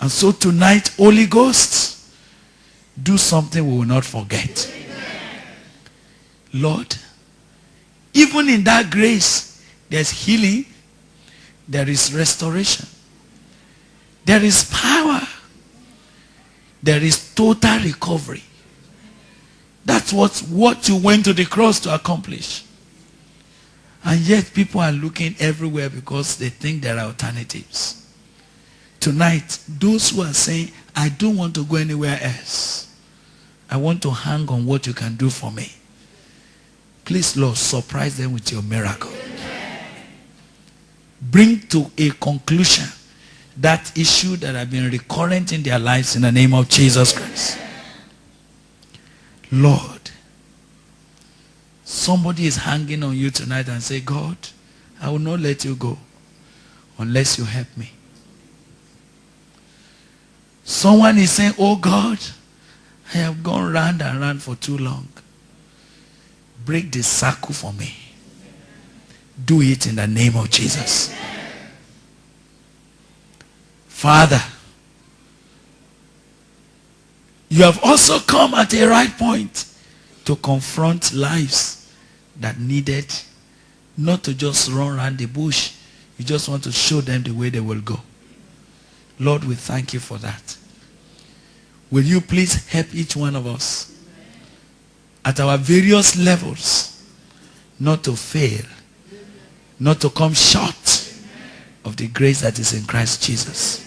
Speaker 1: And so tonight, Holy Ghost, do something we will not forget. Amen. Lord, even in that grace, there's healing. There is restoration. There is power. There is total recovery. That's what you went to the cross to accomplish. And yet people are looking everywhere because they think there are alternatives. Tonight, those who are saying, I don't want to go anywhere else. I want to hang on what you can do for me. Please, Lord, surprise them with your miracle. Bring to a conclusion that issue that have been recurrent in their lives in the name of Jesus Christ. Lord, somebody is hanging on you tonight and say, God, I will not let you go unless you help me. Someone is saying, oh God, I have gone round and round for too long. Break the circle for me. Do it in the name of Jesus. Father, you have also come at a right point to confront lives that needed not to just run around the bush. You just want to show them the way they will go. Lord, we thank you for that. Will you please help each one of us at our various levels not to fail, not to come short of the grace that is in Christ Jesus.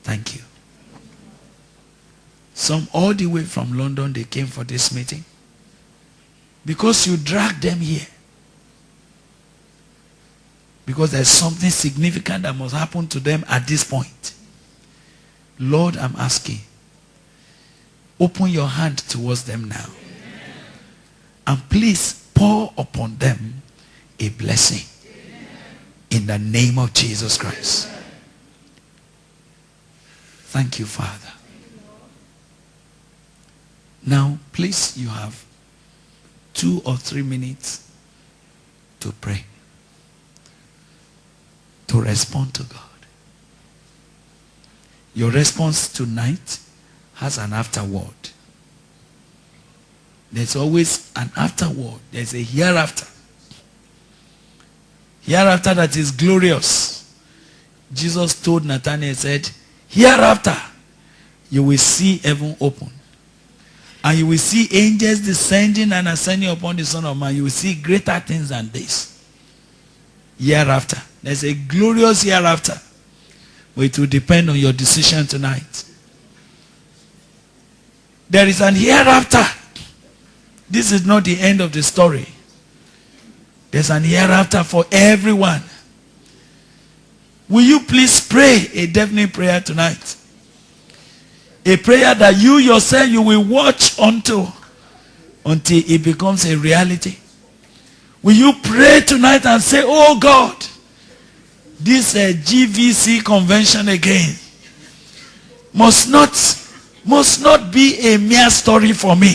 Speaker 1: Thank you. Some all the way from London, they came for this meeting because you dragged them here. Because there's something significant that must happen to them at this point. Lord, I'm asking, open your hand towards them now. And please pour upon them a blessing in the name of Jesus Christ. Thank you, Father. Now, please, you have 2 or 3 minutes to pray, to respond to God. Your response tonight has an afterword. There's always an afterword. There's a hereafter. Hereafter that is glorious. Jesus told Nathanael, said, hereafter you will see heaven open. And you will see angels descending and ascending upon the Son of Man. You will see greater things than this. Hereafter. There's a glorious hereafter. But it will depend on your decision tonight. There is an hereafter. This is not the end of the story. There's an hereafter for everyone. Will you please pray a definite prayer tonight? A prayer that you yourself, you will watch until it becomes a reality. Will you pray tonight and say, oh God, this GVC convention again must not be a mere story for me.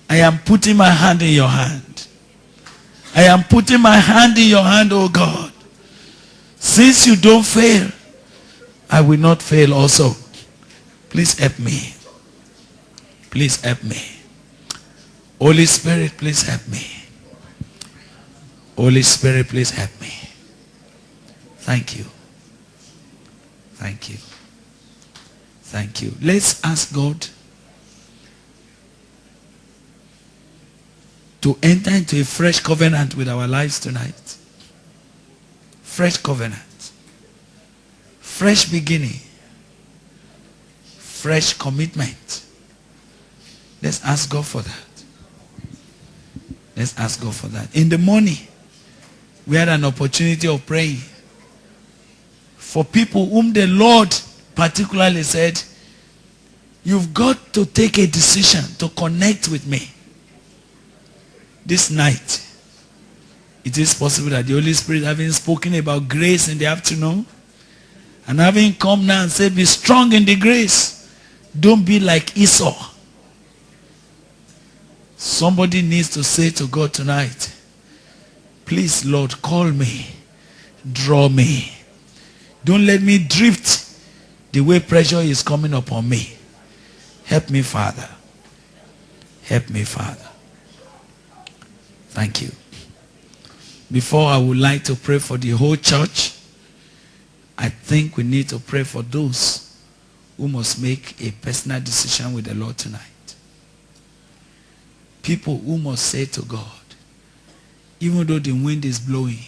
Speaker 1: I am putting my hand in your hand. I am putting my hand in your hand, oh God. Since you don't fail, I will not fail also. Please help me. Please help me. Holy Spirit, please help me. Holy Spirit, please help me. Thank you. Thank you. Thank you. Let's ask God to enter into a fresh covenant with our lives tonight. Fresh covenant. Fresh beginning. Fresh commitment. Let's ask God for that. Let's ask God for that. In the morning, we had an opportunity of praying for people whom the Lord particularly said, you've got to take a decision to connect with me. This night, it is possible that the Holy Spirit, having spoken about grace in the afternoon, and having come now and said, be strong in the grace. Don't be like Esau. Somebody needs to say to God tonight, please, Lord, call me. Draw me. Don't let me drift the way pressure is coming upon me. Help me, Father. Help me, Father. Thank you. Before I would like to pray for the whole church, I think we need to pray for those who must make a personal decision with the Lord tonight. People who must say to God, even though the wind is blowing,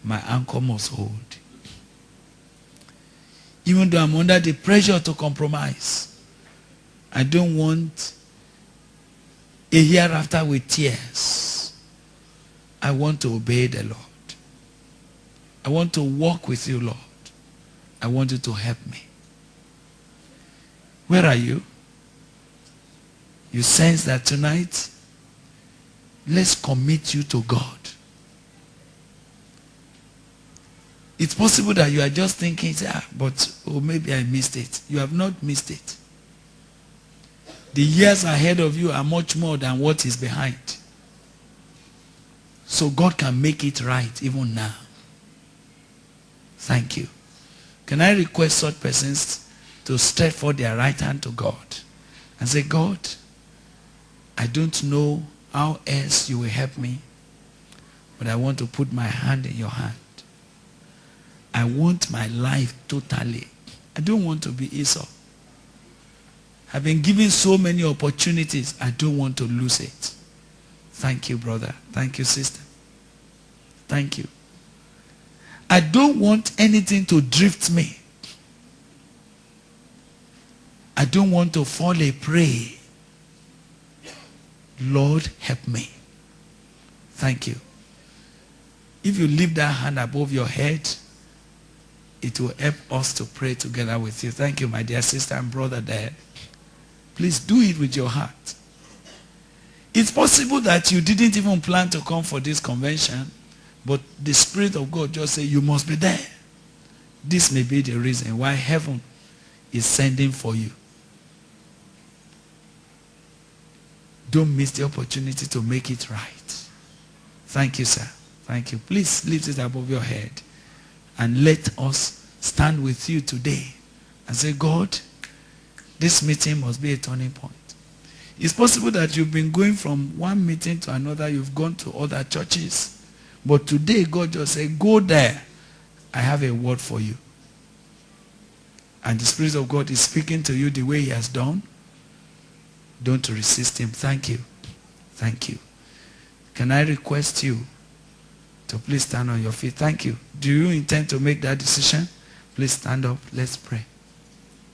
Speaker 1: my anchor must hold. Even though I'm under the pressure to compromise, I don't want a hereafter with tears. I want to obey the Lord. I want to walk with you, Lord. I want you to help me. Where are you? You sense that tonight, let's commit you to God. It's possible that you are just thinking, maybe I missed it. You have not missed it. The years ahead of you are much more than what is behind. So God can make it right even now. Thank you. Can I request such persons to stretch forth their right hand to God and say, God, I don't know how else you will help me, but I want to put my hand in your hand. I want my life totally. I don't want to be Esau. I've been given so many opportunities. I don't want to lose it. Thank you, brother. Thank you, sister. Thank you. I don't want anything to drift me. I don't want to fall a prey. Lord, help me. Thank you. If you leave that hand above your head, it will help us to pray together with you. Thank you, my dear sister and brother there. Please do it with your heart. It's possible that you didn't even plan to come for this convention, but the Spirit of God just said you must be there. This may be the reason why heaven is sending for you. Don't miss the opportunity to make it right. Thank you, sir. Thank you. Please lift it above your head and let us stand with you today and say, God, this meeting must be a turning point. It's possible that you've been going from one meeting to another. You've gone to other churches. But today, God just said, go there. I have a word for you. And the Spirit of God is speaking to you the way he has done. Don't resist him. Thank you. Thank you. Can I request you So please stand on your feet. Thank you. Do you intend to make that decision? Please stand up. Let's pray.